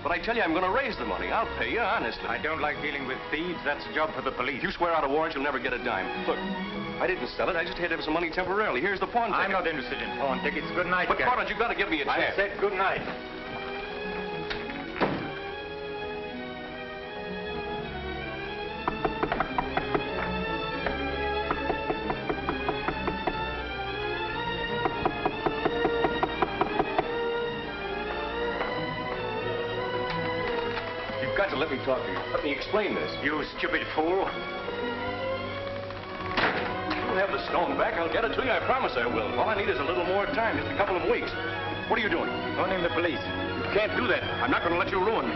But I tell you, I'm going to raise the money. I'll pay you, honestly. I don't like dealing with thieves. That's a job for the police. You swear out a warrant, you'll never get a dime. Look, I didn't sell it. I just had to have some money temporarily. Here's the pawn ticket. I'm not interested in pawn tickets. Good night, But, Gary. Carter, you've got to give me a chance. I said good night. Let me talk to you. Let me explain this. You stupid fool. I'll have the stone back. I'll get it to you. I promise I will. All I need is a little more time, just a couple of weeks. What are you doing? Phoning the police. You can't do that. I'm not going to let you ruin me.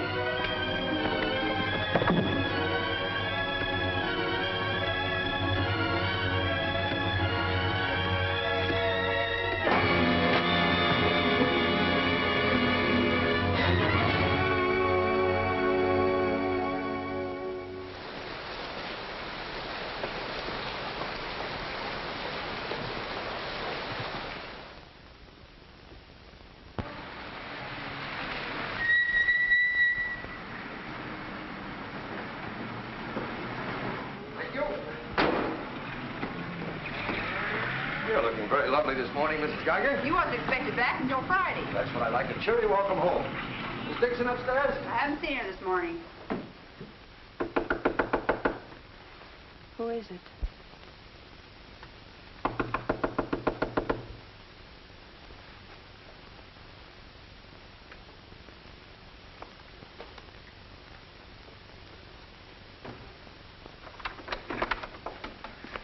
You're looking very lovely this morning, Mrs. Geiger. You wasn't expected back until Friday. That's what I like. A cheery welcome home. Miss Dixon upstairs? I haven't seen her this morning. Who is it?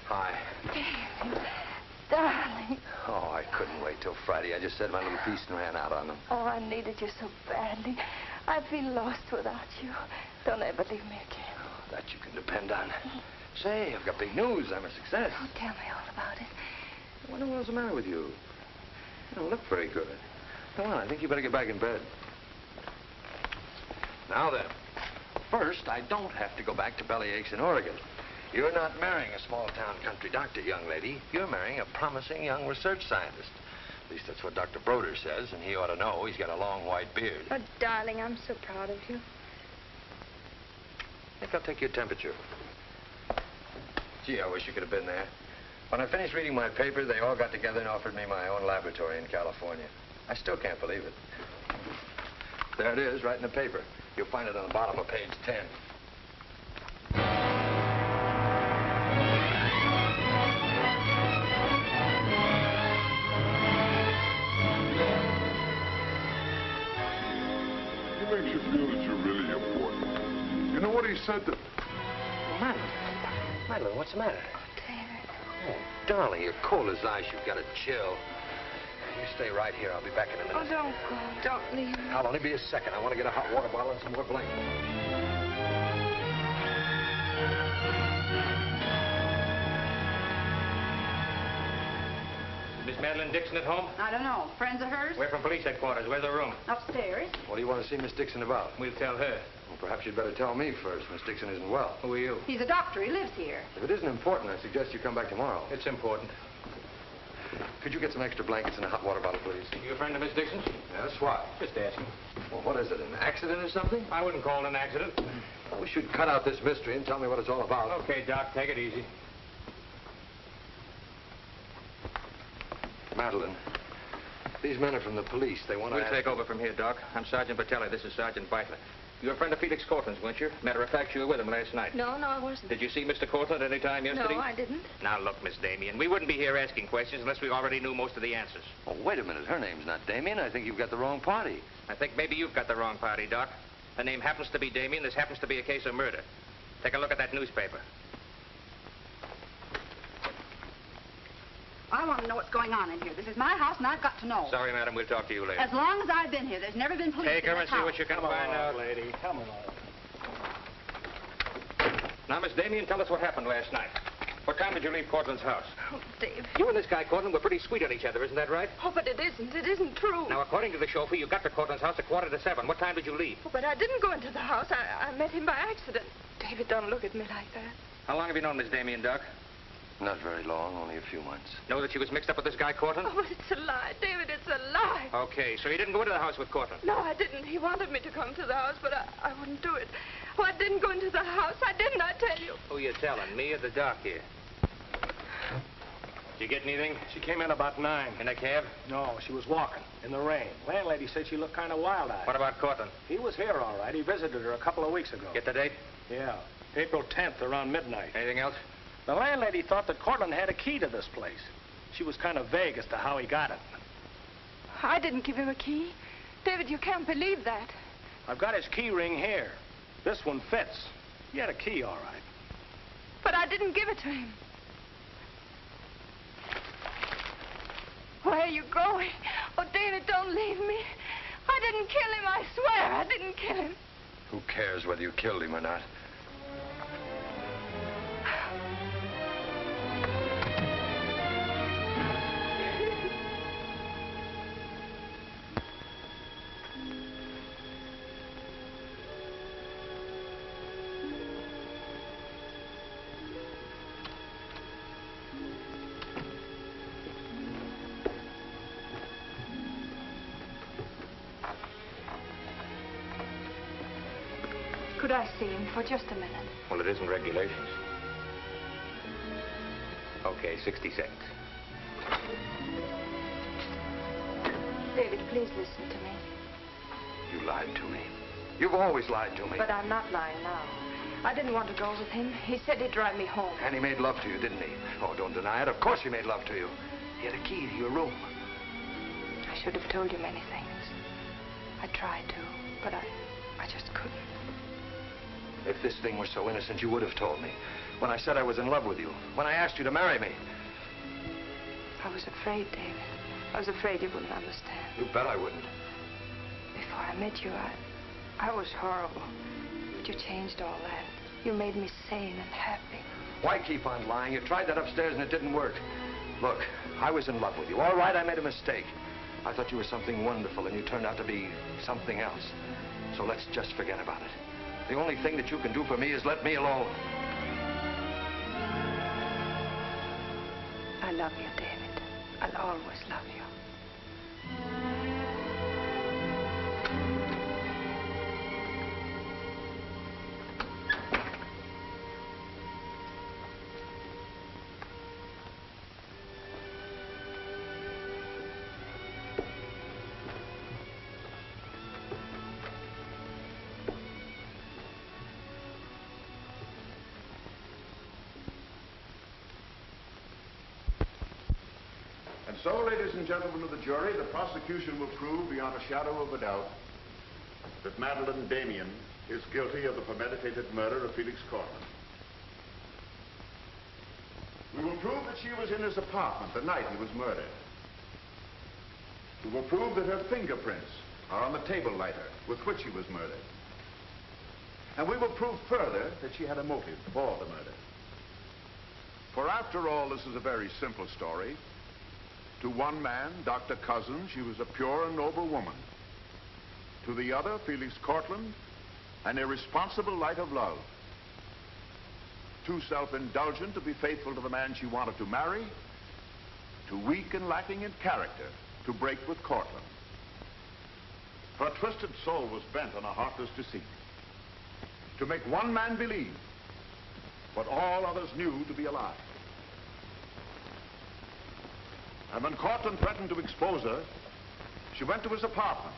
Hi. Darling. Oh, I couldn't wait till Friday. I just said my little piece and ran out on them. Oh, I needed you so badly. I feel lost without you. Don't ever leave me again. Oh, that you can depend on. Say, I've got big news. I'm a success. Oh, tell me all about it. I wonder what's the matter with you. You don't look very good. Come on, I think you better get back in bed. Now then, first, I don't have to go back to Bellyaches in Oregon. You're not marrying a small-town country doctor, young lady. You're marrying a promising young research scientist. At least that's what Dr. Broder says, and he ought to know. He's got a long white beard. Oh, darling, I'm so proud of you. I think I'll take your temperature. Gee, I wish you could have been there. When I finished reading my paper, they all got together and offered me my own laboratory in California. I still can't believe it. There it is, right in the paper. You'll find it on the bottom of page 10. He makes you feel that you're really important. You know what he said to... Madeline. Madeline, what's the matter? David. Oh, darling, you're cold as ice. You've got a chill. You stay right here. I'll be back in a minute. Oh, don't go. Don't leave me. I'll only be a second. I want to get a hot water bottle and some more blankets. Miss Madeline Dixon at home? I don't know. Friends of hers? We're from police headquarters. Where's the room? Upstairs. What do you want to see Miss Dixon about? We'll tell her. Well, perhaps you'd better tell me first. Miss Dixon isn't well. Who are you? He's a doctor. He lives here. If it isn't important, I suggest you come back tomorrow. It's important. Could you get some extra blankets and a hot water bottle, please? You a friend of Miss Dixon's? Yes, why? Just asking. Well, what is it, an accident or something? I wouldn't call it an accident. Well, we should cut out this mystery and tell me what it's all about. Okay, Doc, take it easy. Madeline, these men are from the police. They want to... We'll take over from here, Doc. I'm Sergeant Patelli. This is Sergeant Beitler. You're a friend of Felix Cortland's, weren't you? Matter of fact, you were with him last night. No, I wasn't. Did you see Mr. Cortland any time yesterday? No, I didn't. Now, look, Miss Damien, we wouldn't be here asking questions unless we already knew most of the answers. Oh, wait a minute. Her name's not Damien. I think you've got the wrong party. I think maybe you've got the wrong party, Doc. Her name happens to be Damien. This happens to be a case of murder. Take a look at that newspaper. I want to know what's going on in here. This is my house, and I've got to know. Sorry, madam. We'll talk to you later. As long as I've been here, there's never been police Take in her this and see house. what you can find out. lady. Come along. Now, Miss Damien, tell us what happened last night. What time did you leave Cortland's house? Oh, Dave. You and this guy, Cortland, were pretty sweet on each other, isn't that right? Oh, but it isn't. It isn't true. Now, according to the chauffeur, you got to Cortland's house at 6:45. What time did you leave? Oh, but I didn't go into the house. I met him by accident. David, don't look at me like that. How long have you known Miss Damien, Doc? Not very long, only a few months. Know that she was mixed up with this guy, Cortland? Oh, but it's a lie, David. It's a lie. Okay, so you didn't go into the house with Cortland? No, I didn't. He wanted me to come to the house, but I wouldn't do it. Oh, I didn't go into the house. I didn't, I tell you. Who you telling, me or the doc here? Did you get anything? She came in about 9. In a cab? No, she was walking in the rain. Landlady said she looked kind of wild-eyed. What about Cortland? He was here, all right. He visited her a couple of weeks ago. Get the date? Yeah, April 10th, around midnight. Anything else? The landlady thought that Cortland had a key to this place. She was kind of vague as to how he got it. I didn't give him a key. David, you can't believe that. I've got his key ring here. This one fits. He had a key, all right. But I didn't give it to him. Where are you going? Oh, David, don't leave me. I didn't kill him, I swear. I didn't kill him. Who cares whether you killed him or not? Could I see him for just a minute? Well, it isn't regulations. Okay, 60 seconds. David, please listen to me. You lied to me. You've always lied to me. But I'm not lying now. I didn't want to go with him. He said he'd drive me home. And he made love to you, didn't he? Oh, don't deny it. Of course he made love to you. He had a key to your room. I should have told you many things. I tried to, but I just couldn't. If this thing were so innocent, you would have told me. When I said I was in love with you. When I asked you to marry me. I was afraid, David. I was afraid you wouldn't understand. You bet I wouldn't. Before I met you, I was horrible. But you changed all that. You made me sane and happy. Why keep on lying? You tried that upstairs and it didn't work. Look, I was in love with you. All right, I made a mistake. I thought you were something wonderful and you turned out to be something else. So let's just forget about it. The only thing that you can do for me is let me alone. I love you, David. I'll always love you. And so, ladies and gentlemen of the jury, the prosecution will prove beyond a shadow of a doubt that Madeline Damien is guilty of the premeditated murder of Felix Cortland. We will prove that she was in his apartment the night he was murdered. We will prove that her fingerprints are on the table lighter with which he was murdered. And we will prove further that she had a motive for the murder. For after all, this is a very simple story. To one man, Dr. Cousins, she was a pure and noble woman. To the other, Felix Cortland, an irresponsible light of love. Too self-indulgent to be faithful to the man she wanted to marry. Too weak and lacking in character to break with Cortland. Her twisted soul was bent on a heartless deceit. To make one man believe what all others knew to be a lie. And when Cortland threatened to expose her, she went to his apartment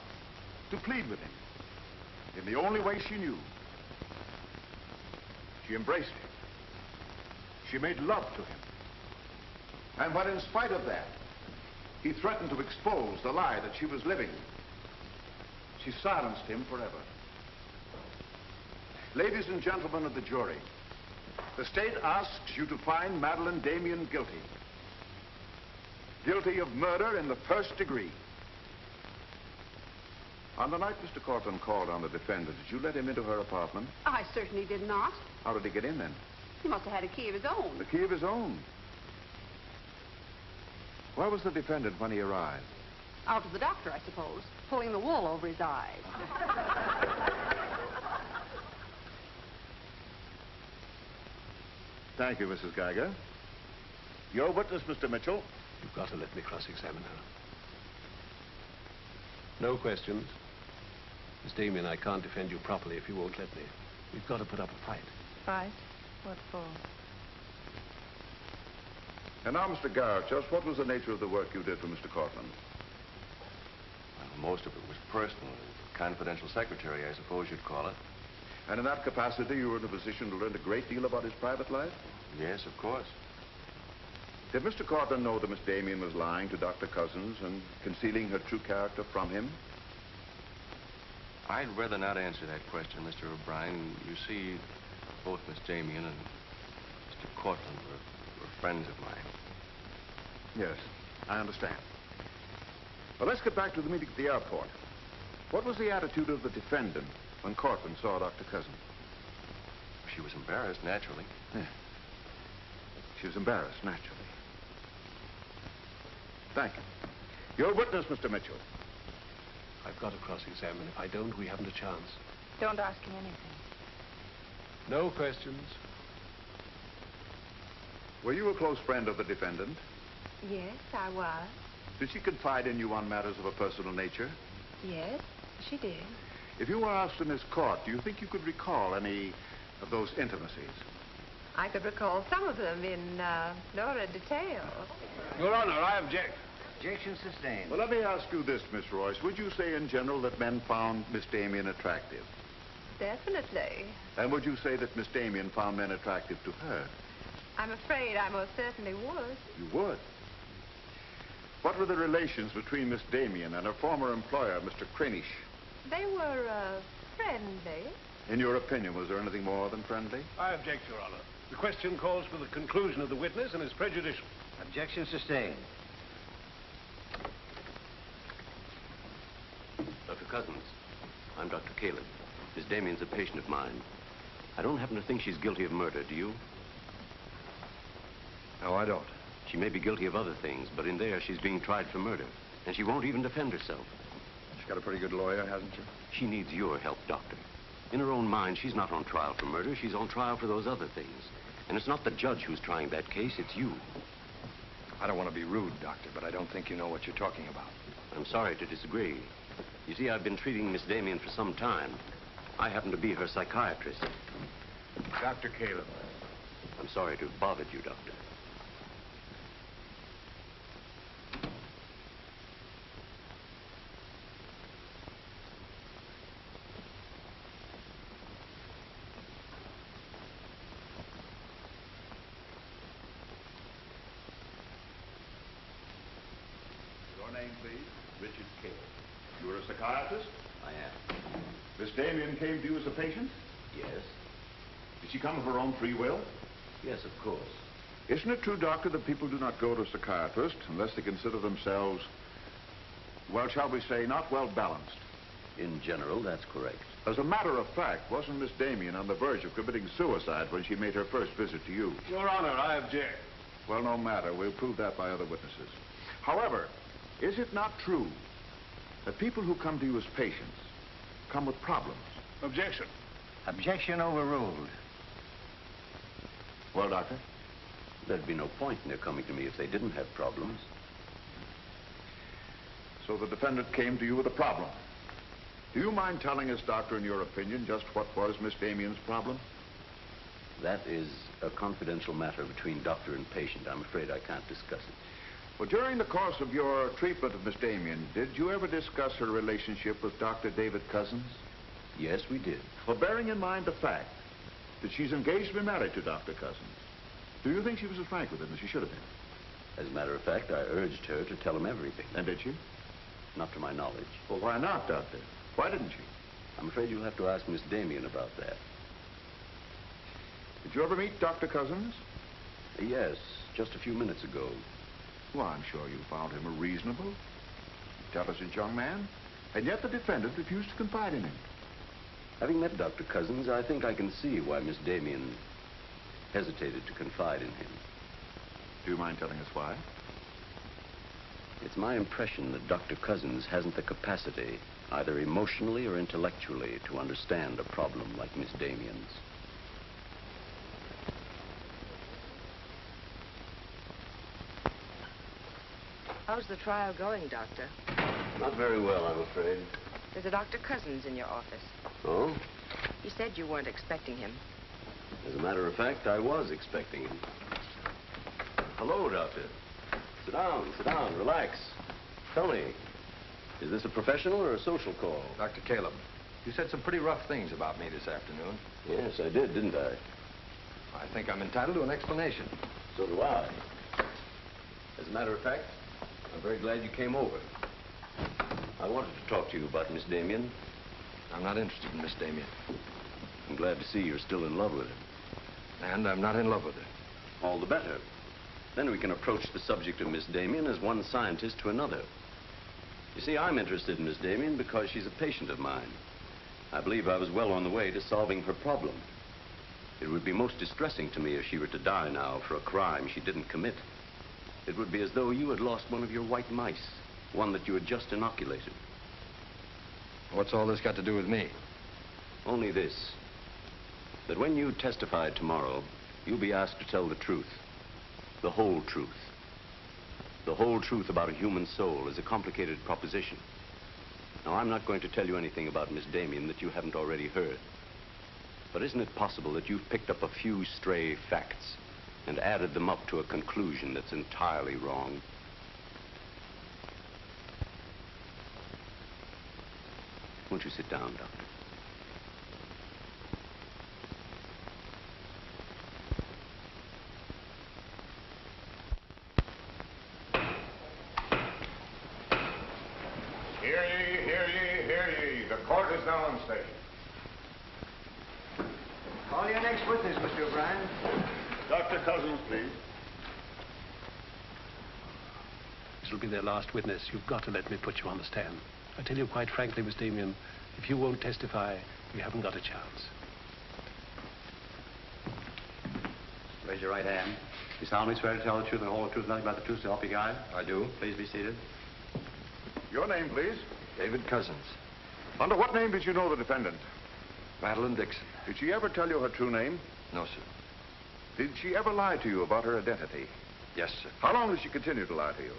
to plead with him in the only way she knew. She embraced him. She made love to him. And when, in spite of that, he threatened to expose the lie that she was living, she silenced him forever. Ladies and gentlemen of the jury, the state asks you to find Madeline Damien guilty. Guilty of murder in the first degree. On the night Mr. Cortland called on the defendant, did you let him into her apartment? I certainly did not. How did he get in then? He must have had a key of his own. The key of his own? Where was the defendant when he arrived? Out to the doctor, I suppose, pulling the wool over his eyes. Thank you, Mrs. Geiger. Your witness, Mr. Mitchell. You've got to let me cross-examine her. No questions. Miss Damien, I can't defend you properly if you won't let me. We've got to put up a fight. Fight? What for? And now, Mr. Garrett, just what was the nature of the work you did for Mr. Cortland? Well, most of it was personal. Confidential secretary, I suppose you'd call it. And in that capacity, you were in a position to learn a great deal about his private life? Yes, of course. Did Mr. Cortland know that Miss Damien was lying to Dr. Cousins and concealing her true character from him? I'd rather not answer that question, Mr. O'Brien. You see, both Miss Damien and Mr. Cortland were friends of mine. Yes, I understand. Well, let's get back to the meeting at the airport. What was the attitude of the defendant when Cortland saw Dr. Cousins? She was embarrassed, naturally. Yeah. She was embarrassed, naturally. Thank you. Your witness, Mr. Mitchell. I've got to cross-examine. If I don't, we haven't a chance. Don't ask him anything. No questions. Were you a close friend of the defendant? Yes, I was. Did she confide in you on matters of a personal nature? Yes, she did. If you were asked in this court, do you think you could recall any of those intimacies? I could recall some of them in lurid detail. Your Honor, I object. Objection sustained. Well, let me ask you this, Miss Royce. Would you say in general that men found Miss Damien attractive? Definitely. And would you say that Miss Damien found men attractive to her? I'm afraid I most certainly would. You would? What were the relations between Miss Damien and her former employer, Mr. Cranish? They were friendly. In your opinion, was there anything more than friendly? I object, Your Honor. The question calls for the conclusion of the witness and is prejudicial. Objection sustained. Dr. Cousins, I'm Dr. Caleb. Miss Damien's a patient of mine. I don't happen to think she's guilty of murder, do you? No, I don't. She may be guilty of other things, but in there she's being tried for murder. And she won't even defend herself. She's got a pretty good lawyer, hasn't she? She needs your help, Doctor. In her own mind, she's not on trial for murder. She's on trial for those other things. And it's not the judge who's trying that case, it's you. I don't want to be rude, Doctor, but I don't think you know what you're talking about. I'm sorry to disagree. You see, I've been treating Miss Damien for some time. I happen to be her psychiatrist. Dr. Caleb. I'm sorry to have bothered you, Doctor. Your name, please? Richard Caleb. You're a psychiatrist? I am. Miss Damien came to you as a patient? Yes. Did she come of her own free will? Yes, of course. Isn't it true, Doctor, that people do not go to a psychiatrist unless they consider themselves, well, shall we say, not well balanced? In general, that's correct. As a matter of fact, wasn't Miss Damien on the verge of committing suicide when she made her first visit to you? Your Honor, I object. Well, no matter. We'll prove that by other witnesses. However, is it not true that people who come to you as patients come with problems? Objection. Objection overruled. Well, Doctor? There'd be no point in their coming to me if they didn't have problems. So the defendant came to you with a problem. Do you mind telling us, Doctor, in your opinion, just what was Miss Damien's problem? That is a confidential matter between doctor and patient. I'm afraid I can't discuss it. Well, during the course of your treatment of Miss Damien, did you ever discuss her relationship with Dr. David Cousins? Yes, we did. Well, bearing in mind the fact that she's engaged to be married to Dr. Cousins, do you think she was as frank with him as she should have been? As a matter of fact, I urged her to tell him everything. And did she? Not to my knowledge. Well, why not, Doctor? Why didn't she? I'm afraid you'll have to ask Miss Damien about that. Did you ever meet Dr. Cousins? Yes, just a few minutes ago. Well, I'm sure you found him a reasonable, intelligent young man, and yet the defendant refused to confide in him. Having met Dr. Cousins, I think I can see why Miss Damien hesitated to confide in him. Do you mind telling us why? It's my impression that Dr. Cousins hasn't the capacity, either emotionally or intellectually, to understand a problem like Miss Damien's. How's the trial going, Doctor? Not very well, I'm afraid. There's a Dr. Cousins in your office. Oh? You said you weren't expecting him. As a matter of fact, I was expecting him. Hello, Doctor. Sit down, relax. Tell me, is this a professional or a social call? Dr. Caleb, you said some pretty rough things about me this afternoon. Yes, I did, didn't I? I think I'm entitled to an explanation. So do I. As a matter of fact, I'm very glad you came over. I wanted to talk to you about Miss Damien. I'm not interested in Miss Damien. I'm glad to see you're still in love with her. And I'm not in love with her. All the better. Then we can approach the subject of Miss Damien as one scientist to another. You see, I'm interested in Miss Damien because she's a patient of mine. I believe I was well on the way to solving her problem. It would be most distressing to me if she were to die now for a crime she didn't commit. It would be as though you had lost one of your white mice, one that you had just inoculated. What's all this got to do with me? Only this, that when you testify tomorrow, you'll be asked to tell the truth. The whole truth. The whole truth about a human soul is a complicated proposition. Now, I'm not going to tell you anything about Miss Damien that you haven't already heard. But isn't it possible that you've picked up a few stray facts and added them up to a conclusion that's entirely wrong? Won't you sit down, Doctor? Hear ye, hear ye, hear ye. The court is now in session. Call your next witness, Mr. O'Brien. Dr. Cousins, please. This'll be their last witness. You've got to let me put you on the stand. I tell you quite frankly, Miss Damien, if you won't testify, we haven't got a chance. Raise your right hand. You solemnly swear to tell the truth and the whole truth, nothing but the truth, so help you God? I do. Please be seated. Your name, please. David Cousins. Under what name did you know the defendant? Madeline Dixon. Did she ever tell you her true name? No, sir. Did she ever lie to you about her identity? Yes, sir. How long did she continue to lie to you?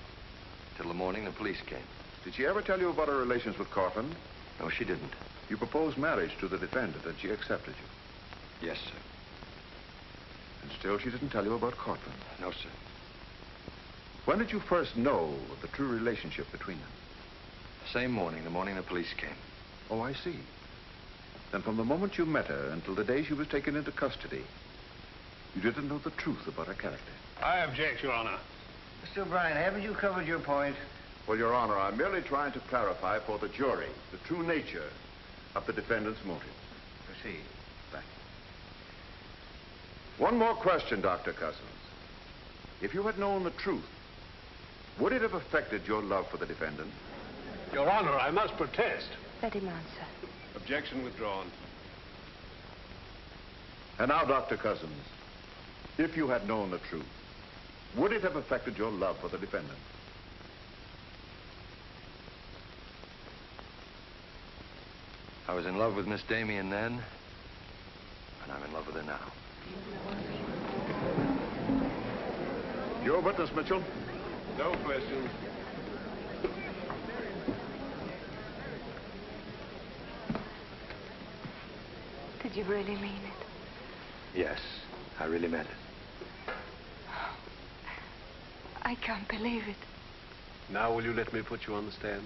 Till the morning the police came. Did she ever tell you about her relations with Cortland? No, she didn't. You proposed marriage to the defendant and she accepted you? Yes, sir. And still she didn't tell you about Cortland? No, sir. When did you first know of the true relationship between them? The same morning, the morning the police came. Oh, I see. Then from the moment you met her until the day she was taken into custody, you didn't know the truth about her character. I object, Your Honor. Mr. O'Brien, haven't you covered your point? Well, Your Honor, I'm merely trying to clarify for the jury the true nature of the defendant's motive. Proceed. Thank you. One more question, Dr. Cousins. If you had known the truth, would it have affected your love for the defendant? Your Honor, I must protest. Let him answer. Objection withdrawn. And now, Dr. Cousins, if you had known the truth, would it have affected your love for the defendant? I was in love with Miss Damien then, and I'm in love with her now. Your witness, Mitchell? No questions. Did you really mean it? Yes, I really meant it. I can't believe it. Now will you let me put you on the stand?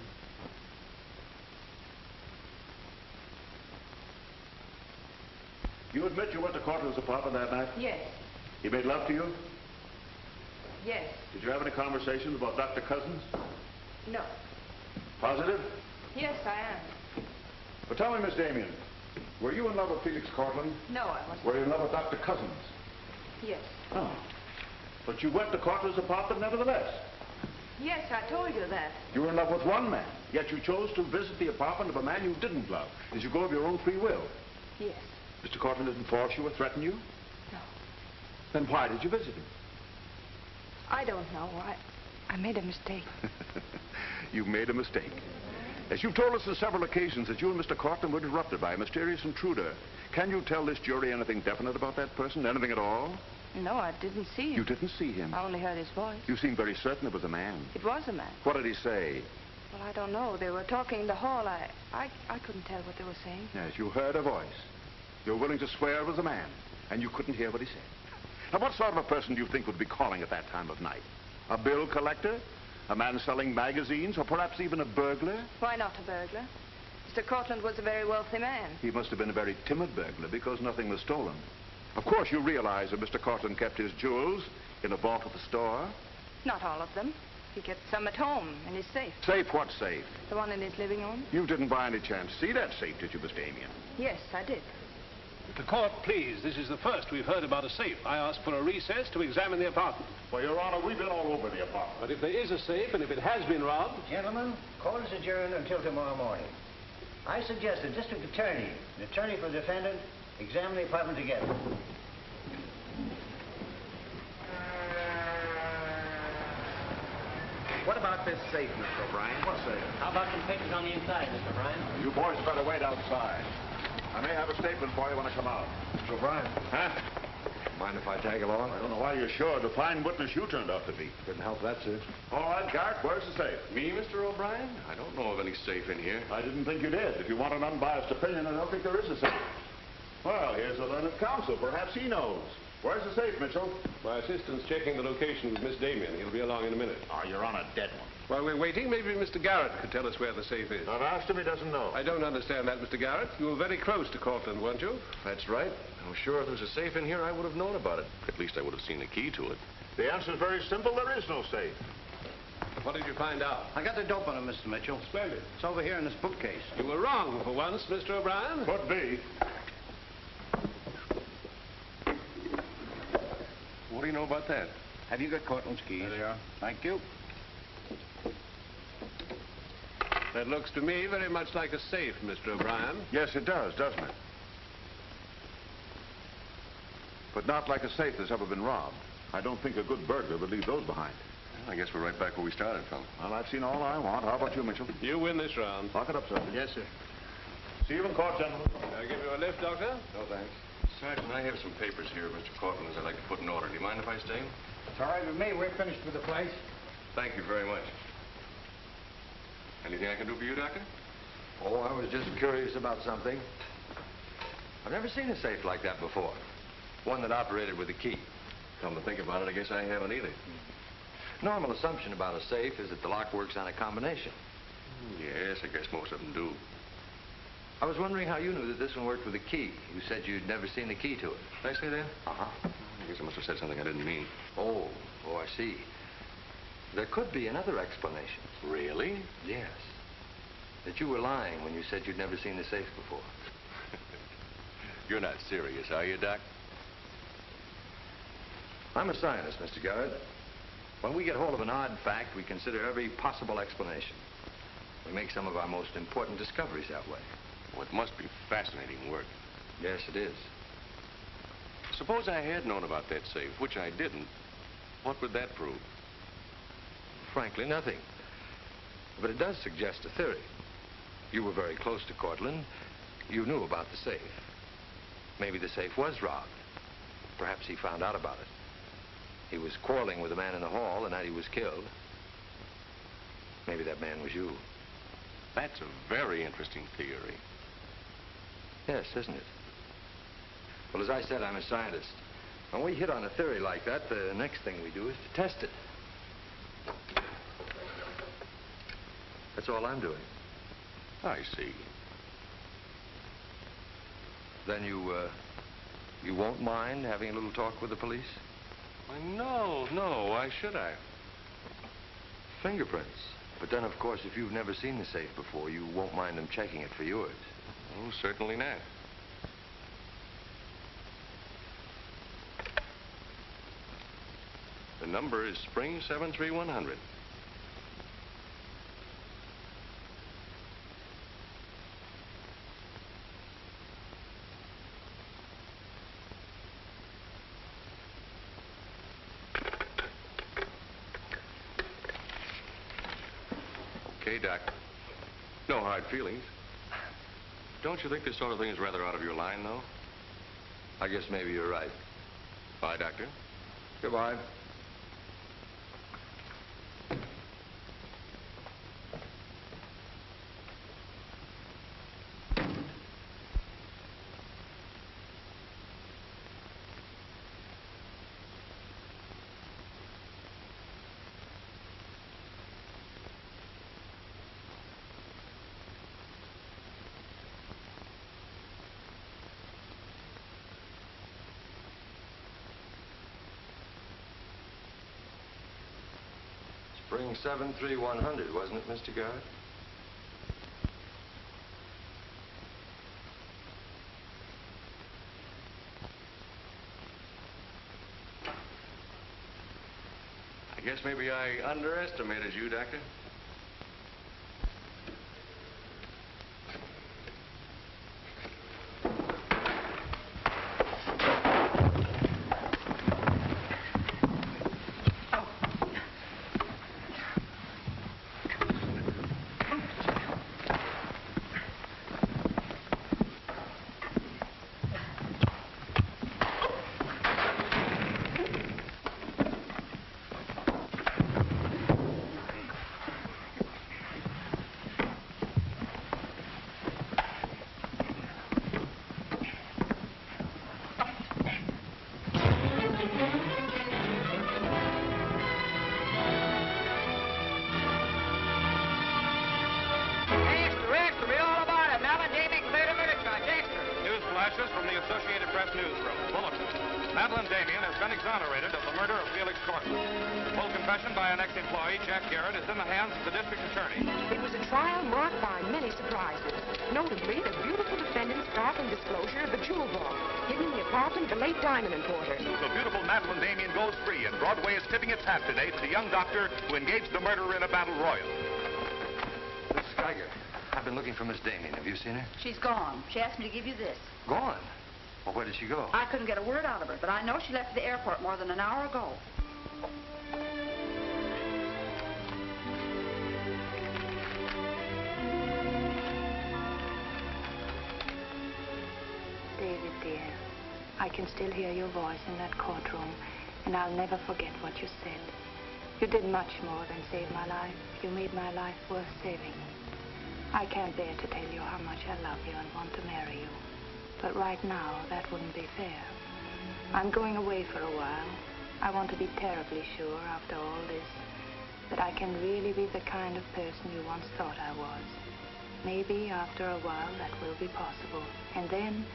You admit you went to Cortland's apartment that night? Yes. He made love to you? Yes. Did you have any conversations about Dr. Cousins? No. Positive? Yes, I am. But tell me, Miss Damien, were you in love with Felix Cortland? No, I wasn't. Were you in love with Dr. Cousins? Yes. Oh. But you went to Cortland's apartment nevertheless. Yes, I told you that. You were in love with one man, yet you chose to visit the apartment of a man you didn't love. Did you go of your own free will? Yes. Mr. Cortland didn't force you or threaten you? No. Then why did you visit him? I don't know. I made a mistake. You made a mistake. As you've told us on several occasions that you and Mr. Cortland were interrupted by a mysterious intruder. Can you tell this jury anything definite about that person? Anything at all? No, I didn't see him. You didn't see him? I only heard his voice. You seem very certain it was a man. It was a man. What did he say? Well, I don't know. They were talking in the hall. I couldn't tell what they were saying. Yes, you heard a voice. You're willing to swear it was a man, and you couldn't hear what he said. Now, what sort of a person do you think would be calling at that time of night? A bill collector? A man selling magazines? Or perhaps even a burglar? Why not a burglar? Mr. Cortland was a very wealthy man. He must have been a very timid burglar because nothing was stolen. Of course, you realize that Mr. Cortland kept his jewels in a vault at the store? Not all of them. He kept some at home in his safe. Safe? What safe? The one in his living room? You didn't by any chance see that safe, did you, Miss Damien? Yes, I did. The court, please. This is the first we've heard about a safe. I asked for a recess to examine the apartment. Well, Your Honor, we've been all over the apartment. But if there is a safe, and if it has been robbed... Gentlemen, court is adjourned until tomorrow morning. I suggest the district attorney, the attorney for the defendant, examine the apartment together. What about this safe, Mr. O'Brien? What safe? How about some pictures on the inside, Mr. O'Brien? You boys better wait outside. I may have a statement for you when I come out. Mr. O'Brien. Huh? Mind if I tag along? I don't know why you're sure. The fine witness you turned out to be. Couldn't help that, sir. All right, Garrett, where's the safe? Me, Mr. O'Brien? I don't know of any safe in here. I didn't think you did. If you want an unbiased opinion, I don't think there is a safe. Well, here's the learned counsel. Perhaps he knows. Where's the safe, Mitchell? My assistant's checking the location with Miss Damien. He'll be along in a minute. Oh, you're on a dead one. While we're waiting, maybe Mr. Garrett could tell us where the safe is. I've asked him, he doesn't know. I don't understand that, Mr. Garrett. You were very close to Cortland, weren't you? That's right. I'm sure if there was a safe in here, I would have known about it. At least I would have seen the key to it. The answer's very simple. There is no safe. What did you find out? I got the dope on it, Mr. Mitchell. Splendid. It's over here in this bookcase. You were wrong for once, Mr. O'Brien. Could be. What do you know about that? Have you got Cortland's keys? There they are. Thank you. That looks to me very much like a safe, Mr. O'Brien. Yes, it does, doesn't it? But not like a safe that's ever been robbed. I don't think a good burglar would leave those behind. I guess we're right back where we started from. Well, I've seen all I want. How about you, Mitchell? You win this round. Lock it up, sir. Yes, sir. See you in court, gentlemen. I'll give you a lift, Doctor. No, thanks. Sergeant, I have some papers here, Mr. Cortland's I'd like to put in order. Do you mind if I stay? It's all right with me. We're finished with the place. Thank you very much. Anything I can do for you, Doctor? Oh, I was just curious about something. I've never seen a safe like that before. One that operated with a key. Come to think about it, I guess I haven't either. Normal assumption about a safe is that the lock works on a combination. Yes, I guess most of them do. I was wondering how you knew that this one worked with a key. You said you'd never seen the key to it. Did I say that? Uh-huh. I guess I must have said something I didn't mean. Oh, I see. There could be another explanation. Really? Yes. That you were lying when you said you'd never seen the safe before. You're not serious, are you, Doc? I'm a scientist, Mr. Garrett. When we get hold of an odd fact, we consider every possible explanation. We make some of our most important discoveries that way. Well, it must be fascinating work. Yes, it is. Suppose I had known about that safe, which I didn't. What would that prove? Frankly, nothing. But it does suggest a theory. You were very close to Cortland. You knew about the safe. Maybe the safe was robbed. Perhaps he found out about it. He was quarreling with a man in the hall the night he was killed. Maybe that man was you. That's a very interesting theory. Yes, isn't it? Well, as I said, I'm a scientist. When we hit on a theory like that, the next thing we do is to test it. That's all I'm doing. I see. Then you won't mind having a little talk with the police? Why, no. Why should I? Fingerprints. But then, of course, if you've never seen the safe before, you won't mind them checking it for yours. Oh, certainly not. The number is Spring 73100. Okay, Doc. No hard feelings. Don't you think this sort of thing is rather out of your line, though? I guess maybe you're right. Bye, Doctor. Goodbye. Spring 73100, wasn't it, Mr. Garrett? I guess maybe I underestimated you, Doctor. From the Associated Press newsroom. Bulletin. Madeline Damien has been exonerated of the murder of Felix Cortland. Full confession by an ex-employee, Jack Garrett, is in the hands of the district attorney. It was a trial marked by many surprises. Notably, the beautiful defendant's startling disclosure of the jewel vault hidden in the apartment of the late diamond importer. The beautiful Madeline Damien goes free, and Broadway is tipping its hat today to the young doctor who engaged the murderer in a battle royal. Mrs. Geiger, I've been looking for Miss Damien. Have you seen her? She's gone. She asked me to give you this. Gone? Well, where did she go? I couldn't get a word out of her, but I know she left the airport more than an hour ago. I can still hear your voice in that courtroom, and I'll never forget what you said. You did much more than save my life. You made my life worth saving. I can't bear to tell you how much I love you and want to marry you. But right now, that wouldn't be fair. I'm going away for a while. I want to be terribly sure, after all this, that I can really be the kind of person you once thought I was. Maybe after a while that will be possible. And then,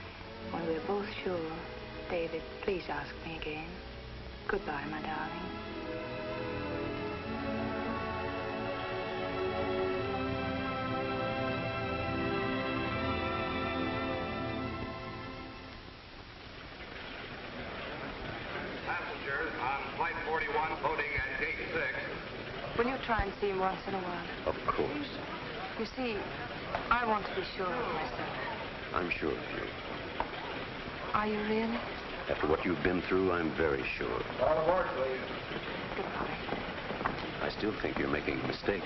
when we're both sure, David, please ask me again. Goodbye, my darling. Passengers on Flight 41 boarding at Gate 6. Will you try and see him once in a while? Of course. You see, I want to be sure of myself. I'm sure of you. Are you really? After what you've been through, I'm very sure. All aboard, please. Goodbye. I still think you're making a mistake.